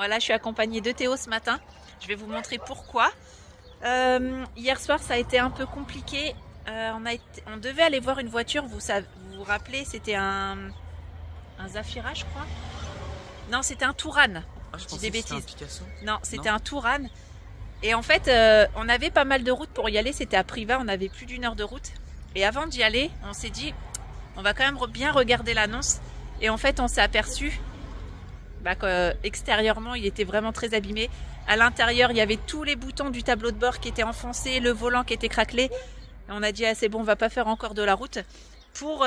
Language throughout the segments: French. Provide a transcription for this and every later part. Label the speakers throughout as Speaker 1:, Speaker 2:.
Speaker 1: Voilà, je suis accompagnée de Théo ce matin. Je vais vous montrer pourquoi. Hier soir, ça a été un peu compliqué. On devait aller voir une voiture, vous vous rappelez, c'était un Zafira, je crois. Non, c'était un Touran. Je dis des bêtises. Non, c'était un Touran. Et en fait, on avait pas mal de routes pour y aller. C'était à Privas, on avait plus d'1 heure de route. Et avant d'y aller, on s'est dit, on va quand même bien regarder l'annonce. Et en fait, on s'est aperçu qu'extérieurement, il était vraiment très abîmé. À l'intérieur, il y avait tous les boutons du tableau de bord qui étaient enfoncés, le volant qui était craquelé. Et on a dit, ah, c'est bon, on va pas faire encore de la route pour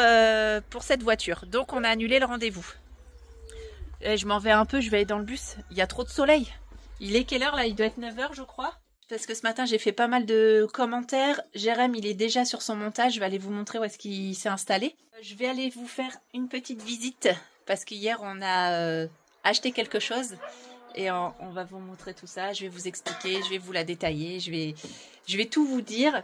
Speaker 1: cette voiture. Donc, on a annulé le rendez-vous. Et je m'en vais un peu, je vais aller dans le bus. Il y a trop de soleil. Il est quelle heure là? Il doit être 9 h, je crois. Parce que ce matin, j'ai fait pas mal de commentaires. Jérém, il est déjà sur son montage. Je vais aller vous montrer où est-ce qu'il s'est installé. Je vais aller vous faire une petite visite. Parce qu'hier, on a acheté quelque chose. Et on va vous montrer tout ça. Je vais vous expliquer, je vais vous la détailler. Je vais tout vous dire.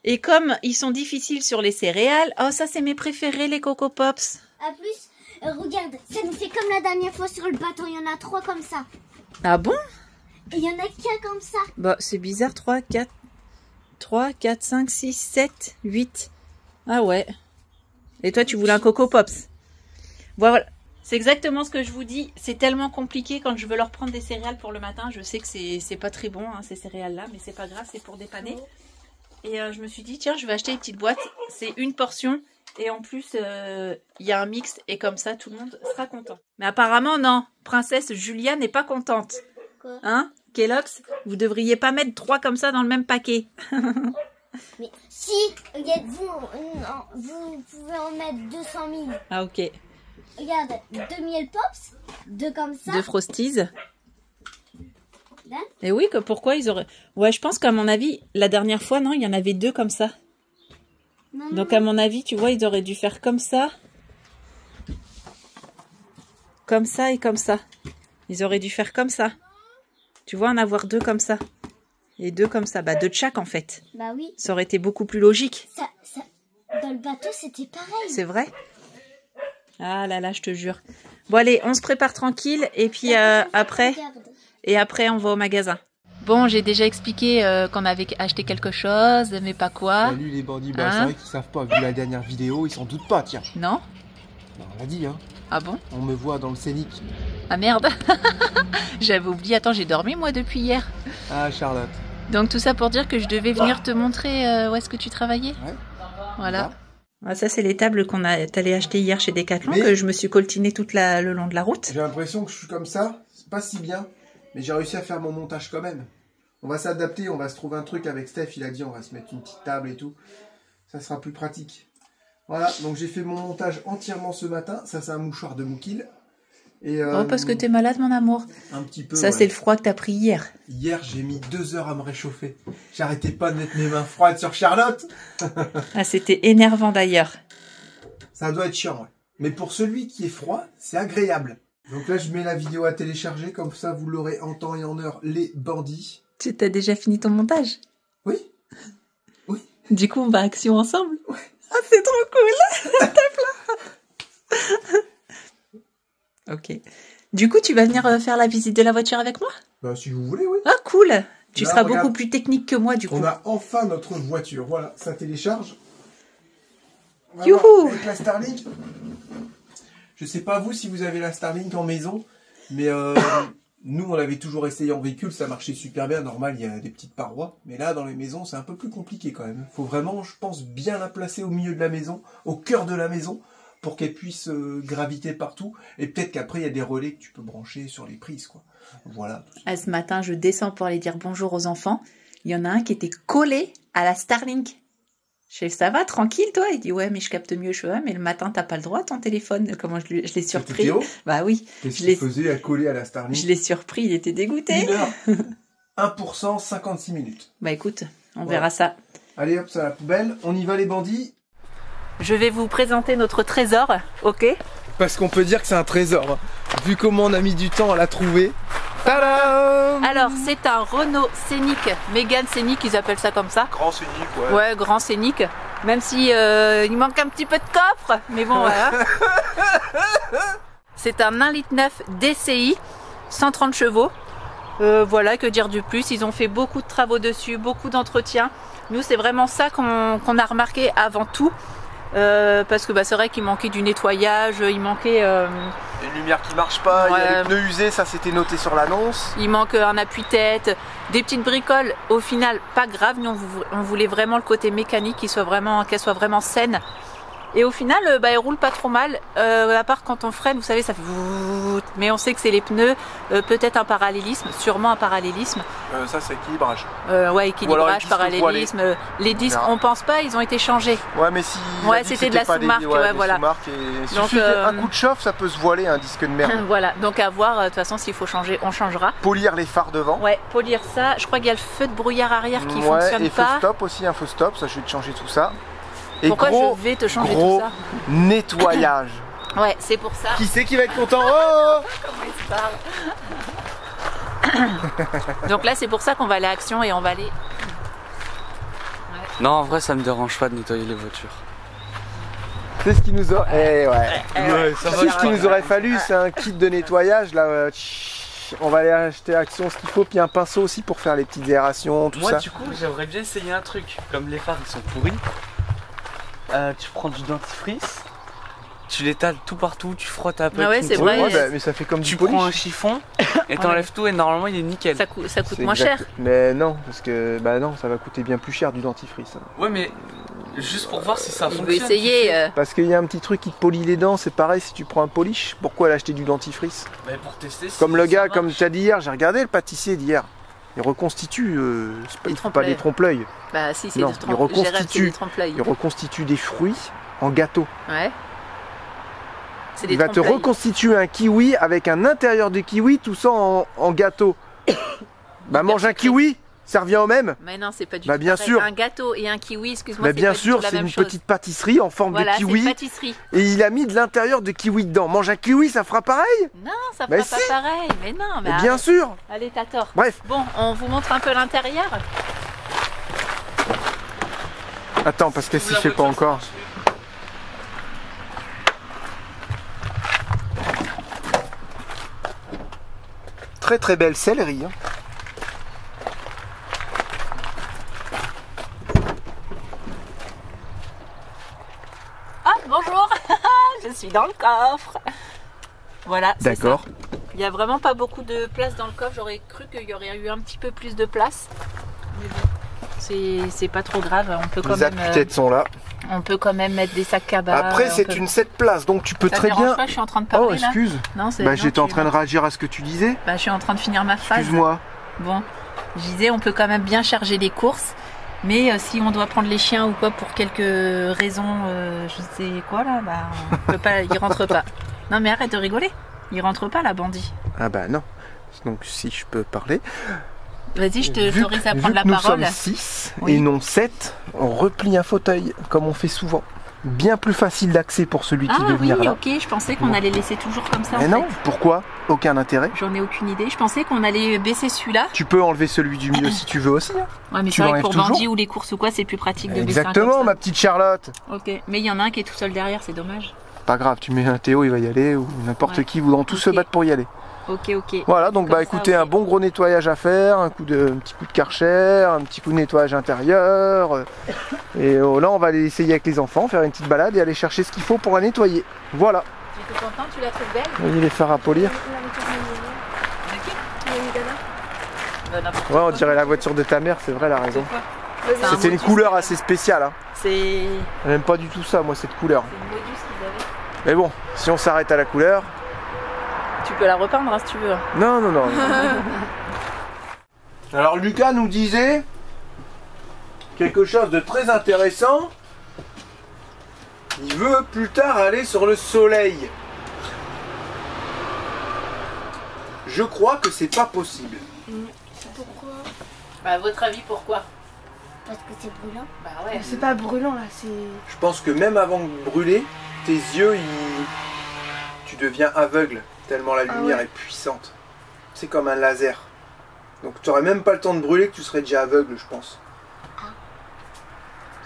Speaker 1: Et comme ils sont difficiles sur les céréales... Oh, ça, c'est mes préférés, les Coco Pops.
Speaker 2: À plus, regarde, ça nous fait comme la dernière fois sur le bateau. Il y en a 3 comme ça.
Speaker 1: Ah bon?
Speaker 2: Et il y en a qu'un comme ça.
Speaker 1: Bah, c'est bizarre. 3, 4, 5, 6, 7, 8. Ah ouais. Et toi, tu voulais un Coco Pops. Voilà. C'est exactement ce que je vous dis. C'est tellement compliqué quand je veux leur prendre des céréales pour le matin. Je sais que c'est pas très bon, hein, ces céréales-là, mais c'est pas grave, c'est pour dépanner. Et je me suis dit, tiens, je vais acheter une petite boîte. C'est une portion. Et en plus, il y a un mix. Et comme ça, tout le monde sera content. Mais apparemment, non. Princesse Julia n'est pas contente.
Speaker 2: Quoi?
Speaker 1: Hein? Kellogg's, vous devriez pas mettre 3 comme ça dans le même paquet.
Speaker 2: Mais si, regarde, vous pouvez en mettre 200 000.
Speaker 1: Ah, ok.
Speaker 2: Regarde, 2 miel pops, 2 comme ça.
Speaker 1: 2 Frosties.
Speaker 2: Là.
Speaker 1: Et oui, pourquoi ils auraient... Ouais, je pense qu'à mon avis, la dernière fois, non, il y en avait 2 comme ça.
Speaker 2: Non,
Speaker 1: Donc à mon avis, tu vois, ils auraient dû faire comme ça. Comme ça et comme ça. Ils auraient dû faire comme ça. Tu vois, en avoir 2 comme ça. Et 2 comme ça. Bah, 2 de chaque, en fait.
Speaker 2: Bah oui.
Speaker 1: Ça aurait été beaucoup plus logique.
Speaker 2: Dans le bateau, c'était pareil.
Speaker 1: C'est vrai? Ah là là, je te jure. Bon, allez, on se prépare tranquille. Et puis après... Et après, on va au magasin. Bon, j'ai déjà expliqué qu'on avait acheté quelque chose, mais pas quoi.
Speaker 3: Salut les bandits, bah, c'est vrai qu'ils savent pas, vu la dernière vidéo, ils s'en doutent pas, tiens.
Speaker 1: Non?
Speaker 3: Bah, on l'a dit, hein.
Speaker 1: Ah bon?
Speaker 3: On me voit dans le scénic.
Speaker 1: Ah merde. J'avais oublié, attends, j'ai dormi moi depuis hier.
Speaker 3: Ah, Charlotte.
Speaker 1: Donc tout ça pour dire que je devais venir te montrer où est-ce que tu travaillais.
Speaker 3: Ouais.
Speaker 1: Voilà. Ah, ça, c'est les tables qu'on t'allais acheter hier chez Decathlon, que je me suis coltinée le long de la route.
Speaker 3: J'ai l'impression que je suis comme ça, c'est pas si bien, mais j'ai réussi à faire mon montage quand même. On va s'adapter, on va se trouver un truc avec Steph, il a dit on va se mettre une petite table et tout. Ça sera plus pratique. Voilà, donc j'ai fait mon montage entièrement ce matin. Ça, c'est un mouchoir de Moukil. Et,
Speaker 1: oh, parce que t'es malade, mon amour.
Speaker 3: Un petit peu.
Speaker 1: Ça, ouais. C'est le froid que t'as pris hier.
Speaker 3: Hier, j'ai mis 2 heures à me réchauffer. J'arrêtais pas de mettre mes mains froides sur Charlotte.
Speaker 1: Ah, c'était énervant d'ailleurs.
Speaker 3: Ça doit être chiant, ouais. Mais pour celui qui est froid, c'est agréable. Donc là, je mets la vidéo à télécharger. Comme ça, vous l'aurez en temps et en heure, les bandits.
Speaker 1: Tu t'as déjà fini ton montage?
Speaker 3: Oui. Oui.
Speaker 1: Du coup, on va action ensemble?
Speaker 3: Ouais.
Speaker 1: Ah, c'est trop cool. Ok. Du coup, tu vas venir faire la visite de la voiture avec moi?
Speaker 3: Bah, si vous voulez, oui.
Speaker 1: Ah, cool. Tu
Speaker 3: là,
Speaker 1: seras
Speaker 3: regarde,
Speaker 1: beaucoup plus technique que moi, du coup.
Speaker 3: On a enfin notre voiture. Voilà, ça télécharge. Voilà,
Speaker 1: Youhou!
Speaker 3: avec la Starlink. Je sais pas vous si vous avez la Starlink en maison, mais nous, on l'avait toujours essayé en véhicule, ça marchait super bien. Normal, il y a des petites parois, mais là, dans les maisons, c'est un peu plus compliqué quand même. Faut vraiment, je pense, bien la placer au milieu de la maison, au cœur de la maison, pour qu'elle puisse graviter partout. Et peut-être qu'après, il y a des relais que tu peux brancher sur les prises, quoi. Voilà.
Speaker 1: Ah, ce matin, je descends pour aller dire bonjour aux enfants. Il y en a un qui était collé à la Starlink. Je fais, ça va, tranquille, toi? Il dit, ouais, mais je capte mieux. Je fais, ouais, mais le matin, t'as pas le droit, ton téléphone. Comment je l'ai surpris?
Speaker 3: Théo?
Speaker 1: Bah oui.
Speaker 3: Qu'est-ce qu'il faisait à coller à la Starlink?
Speaker 1: Je l'ai surpris, il était dégoûté.
Speaker 3: 1 heure, 1%, 56 minutes.
Speaker 1: Bah écoute, on verra ça.
Speaker 3: Allez hop, ça à la poubelle. On y va les bandits.
Speaker 1: Je vais vous présenter notre trésor, ok?
Speaker 3: Parce qu'on peut dire que c'est un trésor. Vu comment on a mis du temps à la trouver. Tadam!
Speaker 1: Alors, c'est un Renault Scénic, Mégane Scénic, ils appellent ça comme ça.
Speaker 3: Grand Scénic, ouais.
Speaker 1: Ouais, grand Scénic. Même si il manque un petit peu de coffre, mais bon, voilà. C'est un 1,9 litre DCI. 130 chevaux. Voilà, que dire de plus. Ils ont fait beaucoup de travaux dessus, beaucoup d'entretien. Nous, c'est vraiment ça qu'on a remarqué avant tout. Parce que c'est vrai qu'il manquait du nettoyage, il manquait...
Speaker 4: Une lumière qui marche pas,
Speaker 1: ouais.
Speaker 4: Il y a les pneus usés, ça c'était noté sur l'annonce.
Speaker 1: Il manque un appui-tête, des petites bricoles. Au final, pas grave. Nous, on voulait vraiment le côté mécanique, qu'elle soit vraiment saine. Et au final, elle roule pas trop mal. À part quand on freine, vous savez, ça fait... Mais on sait que c'est les pneus. Peut-être un parallélisme, sûrement un parallélisme.
Speaker 4: Ça c'est équilibrage.
Speaker 1: Ouais, équilibrage, parallélisme. Les disques, on pense pas, ils ont été changés.
Speaker 4: Ouais, mais si...
Speaker 1: Ouais, c'était de la sous-marque.
Speaker 4: Ouais,
Speaker 1: voilà.
Speaker 4: Donc, un coup de chauffe, ça peut se voiler un disque de merde.
Speaker 1: Voilà, donc à voir, de toute façon, s'il faut changer, on changera.
Speaker 4: Polir les phares devant.
Speaker 1: Ouais, polir ça. Je crois qu'il y a le feu de brouillard arrière qui fonctionne
Speaker 4: et
Speaker 1: pas.
Speaker 4: faux stop aussi, un faux stop, ça je vais te changer tout ça. Et
Speaker 1: pourquoi je vais te changer tout ça?
Speaker 4: Nettoyage.
Speaker 1: Ouais, c'est pour ça.
Speaker 4: Qui c'est qui va être content? Oh
Speaker 1: comment il se parle. Donc là, c'est pour ça qu'on va aller à Action et on va aller... Ouais.
Speaker 5: Non, en vrai, ça me dérange pas de nettoyer les voitures.
Speaker 4: C'est ce qui nous aurait... C'est ce qui nous aurait fallu, c'est un kit de nettoyage. Là, on va aller acheter à Action ce qu'il faut, puis un pinceau aussi pour faire les petites aérations, tout ça.
Speaker 5: Moi, du coup, j'aimerais bien essayer un truc. Comme les phares, ils sont pourris. Tu prends du dentifrice, tu l'étales tout partout, tu frottes un peu.
Speaker 1: Ah ouais, c'est vrai.
Speaker 4: Mais ça fait comme
Speaker 5: tu
Speaker 4: du polish.
Speaker 5: prends un chiffon et t'enlèves tout et normalement il est nickel.
Speaker 1: Ça coûte moins cher.
Speaker 4: Mais non, parce que non, ça va coûter bien plus cher du dentifrice.
Speaker 5: Ouais, mais juste pour voir si ça fonctionne.
Speaker 1: On peut essayer.
Speaker 4: Parce qu'il y a un petit truc qui te polie les dents, c'est pareil si tu prends un polish. Pourquoi aller acheter du dentifrice?
Speaker 5: Pour tester.
Speaker 4: Comme le gars, comme tu as dit hier, j'ai regardé le pâtissier d'hier. Il reconstitue, il faut pas des trompe-l'œil.
Speaker 1: Bah si, c'est
Speaker 4: des
Speaker 1: trompe-l'œil.
Speaker 4: Il reconstitue des fruits en gâteau.
Speaker 1: Ouais.
Speaker 4: Il va te reconstituer un kiwi avec un intérieur de kiwi, tout ça en gâteau. Mange un kiwi, ça revient au même.
Speaker 1: Mais non, c'est pas du
Speaker 4: tout bien
Speaker 1: pareil.
Speaker 4: sûr.
Speaker 1: Un gâteau et un kiwi, excuse-moi,
Speaker 4: bien sûr, c'est une petite pâtisserie en forme de kiwi.
Speaker 1: Une pâtisserie.
Speaker 4: Et il a mis de l'intérieur de kiwi dedans. Mange un kiwi, ça fera pareil?
Speaker 1: Non, ça fera pas pareil. Mais non, mais
Speaker 4: bien sûr.
Speaker 1: Allez, t'as tort.
Speaker 4: Bref.
Speaker 1: Bon, on vous montre un peu l'intérieur.
Speaker 4: Attends, parce que si je fais pas encore. Très très belle céleri. Hein.
Speaker 1: Ah, bonjour. Je suis dans le coffre. Voilà, c'est ça. Il n'y a vraiment pas beaucoup de place dans le coffre. J'aurais cru qu'il y aurait eu un petit peu plus de place. Mais bon, c'est pas trop grave. On peut quand
Speaker 4: même. Les appuis-têtes sont là.
Speaker 1: On peut quand même mettre des sacs cabas.
Speaker 4: Après, c'est une 7 places, donc tu peux très bien.
Speaker 1: Pas, je suis en train de parler.
Speaker 4: Oh, excuse. J'étais en train de réagir à ce que tu disais.
Speaker 1: Je suis en train de finir ma phrase.
Speaker 4: Excuse-moi.
Speaker 1: Bon, je disais, on peut quand même bien charger les courses. Mais si on doit prendre les chiens ou quoi pour quelques raisons, je sais quoi là, on peut pas, ils rentrent pas. Non mais arrête de rigoler, ils rentrent pas là, bandit.
Speaker 4: Ah non. Donc si je peux parler.
Speaker 1: Vas-y, je t'autorise à prendre la parole.
Speaker 4: Nous sommes 6 et non 7. On replie un fauteuil comme on fait souvent. Bien plus facile d'accès pour celui qui veut venir là.
Speaker 1: Ok, je pensais qu'on allait laisser toujours comme ça.
Speaker 4: Mais non, pourquoi? Aucun intérêt.
Speaker 1: J'en ai aucune idée. Je pensais qu'on allait baisser celui-là.
Speaker 4: Tu peux enlever celui du milieu si tu veux aussi.
Speaker 1: Ouais, mais c'est vrai que pour bandit ou les courses ou quoi, c'est plus pratique de baisser.
Speaker 4: Exactement, ma petite Charlotte.
Speaker 1: Ok, mais il y en a un qui est tout seul derrière, c'est dommage.
Speaker 4: Pas grave, tu mets un Théo, il va y aller, ou n'importe qui voudront tous se battre pour y aller.
Speaker 1: Ok.
Speaker 4: Voilà, donc écoutez, un bon gros nettoyage à faire, un petit coup de Karcher, un petit coup de nettoyage intérieur. Et là, on va aller essayer avec les enfants, faire une petite balade et aller chercher ce qu'il faut pour la nettoyer. Voilà.
Speaker 1: Tu es content, tu la trouves belle?
Speaker 4: Voyez les phares à polir. Ouais, on dirait la voiture de ta mère, c'est vrai, elle a raison. C'était une couleur assez spéciale. Hein. J'aime pas du tout ça, moi, cette couleur. Mais bon, si on s'arrête à la couleur...
Speaker 1: Tu peux la repeindre si tu veux.
Speaker 4: Non. Alors Lucas nous disait quelque chose de très intéressant. Il veut plus tard aller sur le soleil. Je crois que c'est pas possible.
Speaker 2: Pourquoi?
Speaker 1: À votre avis, pourquoi?
Speaker 2: Parce que c'est brûlant.
Speaker 1: Bah ouais.
Speaker 6: C'est pas brûlant là, c'est...
Speaker 4: Je pense que même avant de brûler, tes yeux, tu deviens aveugle. Tellement la lumière est puissante. C'est comme un laser. Donc tu n'aurais même pas le temps de brûler que tu serais déjà aveugle, je pense.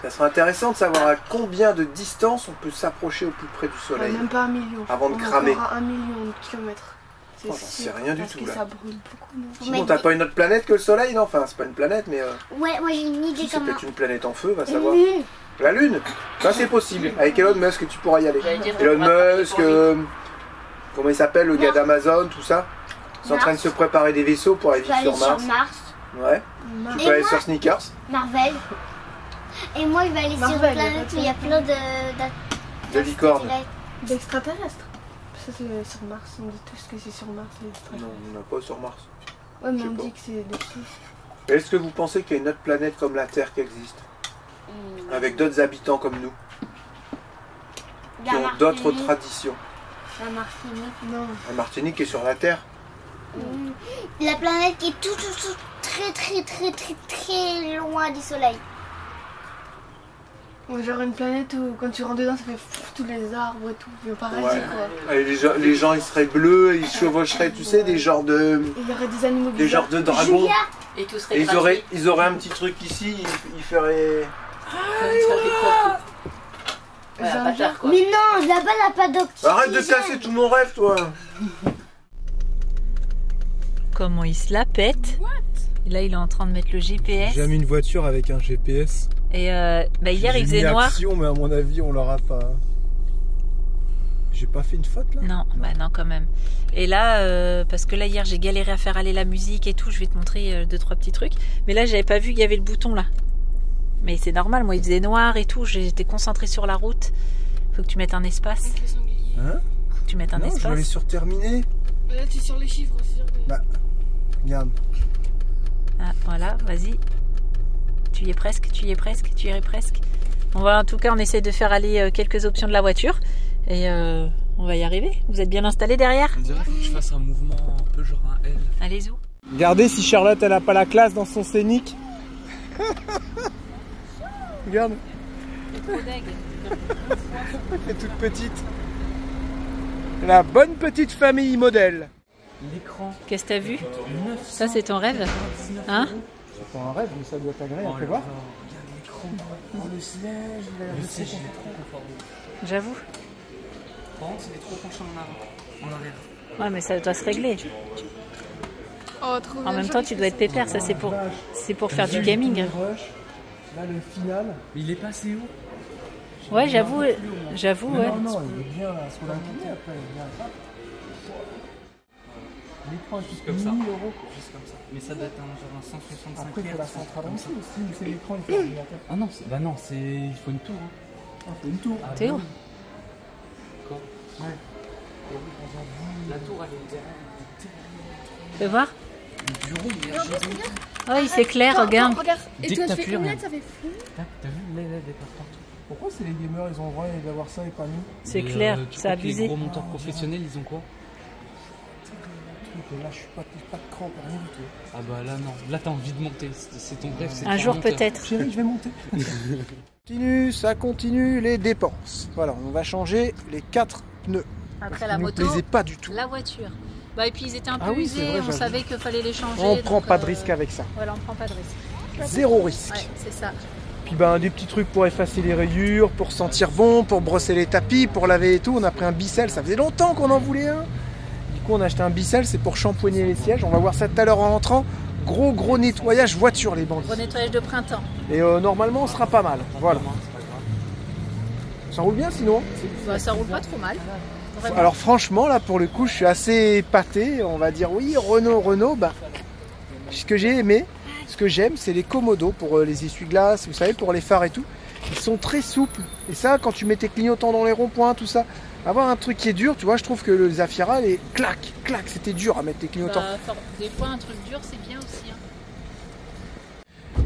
Speaker 4: Ça serait intéressant de savoir à combien de distance on peut s'approcher au plus près du soleil.
Speaker 6: Même pas 1 million.
Speaker 4: Avant de cramer.
Speaker 6: À 1 million de kilomètres.
Speaker 4: Oh, j'en sais rien du tout là.
Speaker 6: Ça brûle beaucoup. Non
Speaker 4: Sinon, t'as pas une autre planète que le Soleil, non? Enfin, c'est pas une planète, mais.
Speaker 2: Ouais, moi j'ai une idée
Speaker 4: Si, c'est
Speaker 2: comment.
Speaker 4: peut-être une planète en feu, va
Speaker 2: Une
Speaker 4: savoir.
Speaker 2: lune.
Speaker 4: La Lune? Ça, c'est possible. Avec Elon Musk, tu pourras y aller.
Speaker 1: J'allais dire,
Speaker 4: Elon
Speaker 1: on va travailler
Speaker 4: Musk,
Speaker 1: pour lui.
Speaker 4: comment il s'appelle, le gars d'Amazon, tout ça. Ils sont en train de se préparer des vaisseaux pour aller
Speaker 2: Je peux
Speaker 4: vivre
Speaker 2: aller
Speaker 4: sur
Speaker 2: sur
Speaker 4: Mars.
Speaker 2: Mars.
Speaker 4: Ouais.
Speaker 6: Mar-
Speaker 4: Tu
Speaker 2: Et
Speaker 4: peux aller
Speaker 2: moi
Speaker 4: sur Sneakers.
Speaker 2: Marvel. Et moi je vais aller sur une
Speaker 6: Marvel,
Speaker 2: planète où il y a plein
Speaker 4: De licornes.
Speaker 6: D'extraterrestres. Ça c'est sur Mars, on dit tous que c'est sur Mars les
Speaker 4: Non,
Speaker 6: extraterrestres.
Speaker 4: on n'a pas sur Mars.
Speaker 6: Ouais mais
Speaker 4: je sais
Speaker 6: on
Speaker 4: pas.
Speaker 6: dit que c'est dessus.
Speaker 4: Est-ce que vous pensez qu'il y a une autre planète comme la Terre qui existe? Avec d'autres habitants comme nous, qui ont d'autres traditions?
Speaker 2: La Martinique.
Speaker 6: Non.
Speaker 4: La Martinique est sur la Terre.
Speaker 2: La planète qui est tout très loin du soleil.
Speaker 6: Ouais, genre une planète où quand tu rentres dedans ça fait pfff, tous les arbres et tout, le paradis
Speaker 4: Ouais.
Speaker 6: quoi.
Speaker 4: Et les gens ils seraient bleus, ils chevaucheraient, tu sais, des genres de.
Speaker 6: Il y aurait des animaux
Speaker 4: Des
Speaker 6: bizarres.
Speaker 4: genres de dragons.
Speaker 2: Julia.
Speaker 1: Et tout serait
Speaker 4: Et
Speaker 1: gratuit.
Speaker 4: ils auraient un petit truc ici, ils feraient.
Speaker 1: Ouais, un bâtard, quoi.
Speaker 2: Mais non, là-bas il n'y a pas d'oxygène.
Speaker 4: Arrête de casser tout mon rêve, toi!
Speaker 1: Comment il se la pète. Et là, il est en train de mettre le GPS.
Speaker 3: J'ai mis une voiture avec un GPS.
Speaker 1: Et bah, hier, il
Speaker 3: J'ai
Speaker 1: faisait
Speaker 3: mis
Speaker 1: noir.
Speaker 3: Action, mais à mon avis, on l'aura pas. J'ai pas fait une faute là?
Speaker 1: Non, bah non quand même. Et là, parce que là hier j'ai galéré à faire aller la musique et tout, je vais te montrer 2-3 petits trucs. Mais là j'avais pas vu qu'il y avait le bouton là. Mais c'est normal, moi il faisait noir et tout, j'étais concentrée sur la route. Faut que tu mettes un espace.
Speaker 6: Avec les sangliers.
Speaker 3: Hein?
Speaker 1: Faut que tu mettes un
Speaker 3: Non, je vais aller
Speaker 1: espace.
Speaker 3: sur terminer.
Speaker 6: Là tu es sur les chiffres, c'est sûr que...
Speaker 3: Bah, regarde.
Speaker 1: Ah, voilà, vas-y. Tu y es presque, tu y es presque, tu y es presque. On va en tout cas, on essaie de faire aller quelques options de la voiture. Et on va y arriver. Vous êtes bien installés derrière?
Speaker 5: On dirait qu'il faut que je fasse un mouvement un peu genre un L.
Speaker 1: Allez, où?
Speaker 3: Regardez si Charlotte elle a pas la classe dans son scénic. Regarde, elle est toute petite. La bonne petite famille modèle.
Speaker 5: L'écran.
Speaker 1: Qu'est-ce que t'as vu? Ça c'est ton rêve? Hein?
Speaker 3: C'est pas un rêve, mais ça doit t'agréer, on peut voir.
Speaker 5: Le siège, il est trop confortable.
Speaker 1: J'avoue.
Speaker 5: Par contre, il est trop penché en avant, en arrière.
Speaker 1: Ouais, mais ça doit se régler.
Speaker 6: Oh, trop
Speaker 1: En
Speaker 6: bien,
Speaker 1: même
Speaker 6: j'ai
Speaker 1: temps,
Speaker 6: envie
Speaker 1: tu
Speaker 6: de
Speaker 1: dois être
Speaker 6: faire
Speaker 1: pépère, ça c'est pour faire du gaming.
Speaker 3: Là, le final.
Speaker 5: Mais il est passé où?
Speaker 1: Ouais, j'avoue, ouais.
Speaker 3: Non, non, il est bien là. Faut l'incliner après, il est bien là. L'écran est
Speaker 5: Juste comme ça.
Speaker 3: 1000 €.
Speaker 5: Juste comme ça. Mais ça doit être un genre un 165
Speaker 3: Après, il faut la
Speaker 5: Hz,
Speaker 3: centrale
Speaker 5: comme
Speaker 3: aussi.
Speaker 5: ça.
Speaker 3: Si c'est l'écran, il faut l'ordinateur.
Speaker 5: Ah non, bah non, il faut une tour. Hein.
Speaker 3: Il faut une tour.
Speaker 5: Ah,
Speaker 1: Théo.
Speaker 5: bah oui. Quoi? Ouais. La tour, elle est derrière.
Speaker 1: Fais voir.
Speaker 5: Le bureau, il est RGB.
Speaker 1: Oh, il s'éclaire, regarde.
Speaker 6: Regarde,
Speaker 5: Dès
Speaker 6: et
Speaker 5: que
Speaker 6: toi
Speaker 5: t'as
Speaker 6: tu fais
Speaker 5: plus
Speaker 6: une
Speaker 5: rien.
Speaker 6: lettre, ça fait fou.
Speaker 5: Tac, t'as vu les LED est partout.
Speaker 3: Pourquoi c'est les gamers, ils ont le droit d'avoir ça et pas nous?
Speaker 1: C'est
Speaker 5: Et,
Speaker 1: clair,
Speaker 5: tu
Speaker 1: c'est
Speaker 5: crois que les
Speaker 1: abusé.
Speaker 5: gros monteurs professionnels, ils ont quoi?
Speaker 3: Et là, je suis pas de crampe, rien du tout.
Speaker 5: Ah bah là, non. Là, t'as envie de monter. C'est ton rêve, c'est
Speaker 1: Un
Speaker 5: de
Speaker 1: jour
Speaker 5: faire monteur.
Speaker 1: peut-être.
Speaker 3: Chérie, je vais monter. Ça continue les dépenses. Voilà, on va changer les 4 pneus.
Speaker 1: Après
Speaker 3: Ils nous plaisaient pas du tout.
Speaker 1: la voiture. Bah et puis ils étaient un peu
Speaker 3: Ah oui, c'est
Speaker 1: usés,
Speaker 3: vrai,
Speaker 1: on
Speaker 3: j'avoue.
Speaker 1: savait qu'il fallait les changer.
Speaker 3: On prend
Speaker 1: donc,
Speaker 3: pas de risque avec ça.
Speaker 1: Voilà, on prend pas de risque.
Speaker 3: Zéro risque.
Speaker 1: Ouais, c'est ça.
Speaker 3: Puis ben des petits trucs pour effacer les rayures, pour sentir bon, pour brosser les tapis, pour laver et tout. On a pris un Bicel, ça faisait longtemps qu'on en voulait un. Du coup on a acheté un Bicel, c'est pour shampooiner les sièges. On va voir ça tout à l'heure en rentrant. Gros nettoyage voiture les bandits.
Speaker 1: Gros nettoyage de printemps.
Speaker 3: Et normalement on sera pas mal. Voilà. Ça roule bien sinon.
Speaker 1: Bah, ça roule pas trop mal. Vraiment.
Speaker 3: Alors franchement là pour le coup je suis assez épaté. On va dire oui Renault, bah ce que j'ai aimé, ce que j'aime c'est les commodos pour les essuie-glaces, vous savez pour les phares et tout. Ils sont très souples et ça quand tu mets tes clignotants dans les ronds-points tout ça, avoir un truc qui est dur, tu vois je trouve que le Zafira les clac c'était dur à mettre tes clignotants.
Speaker 1: Bah, des fois un truc dur c'est bien aussi. Hein.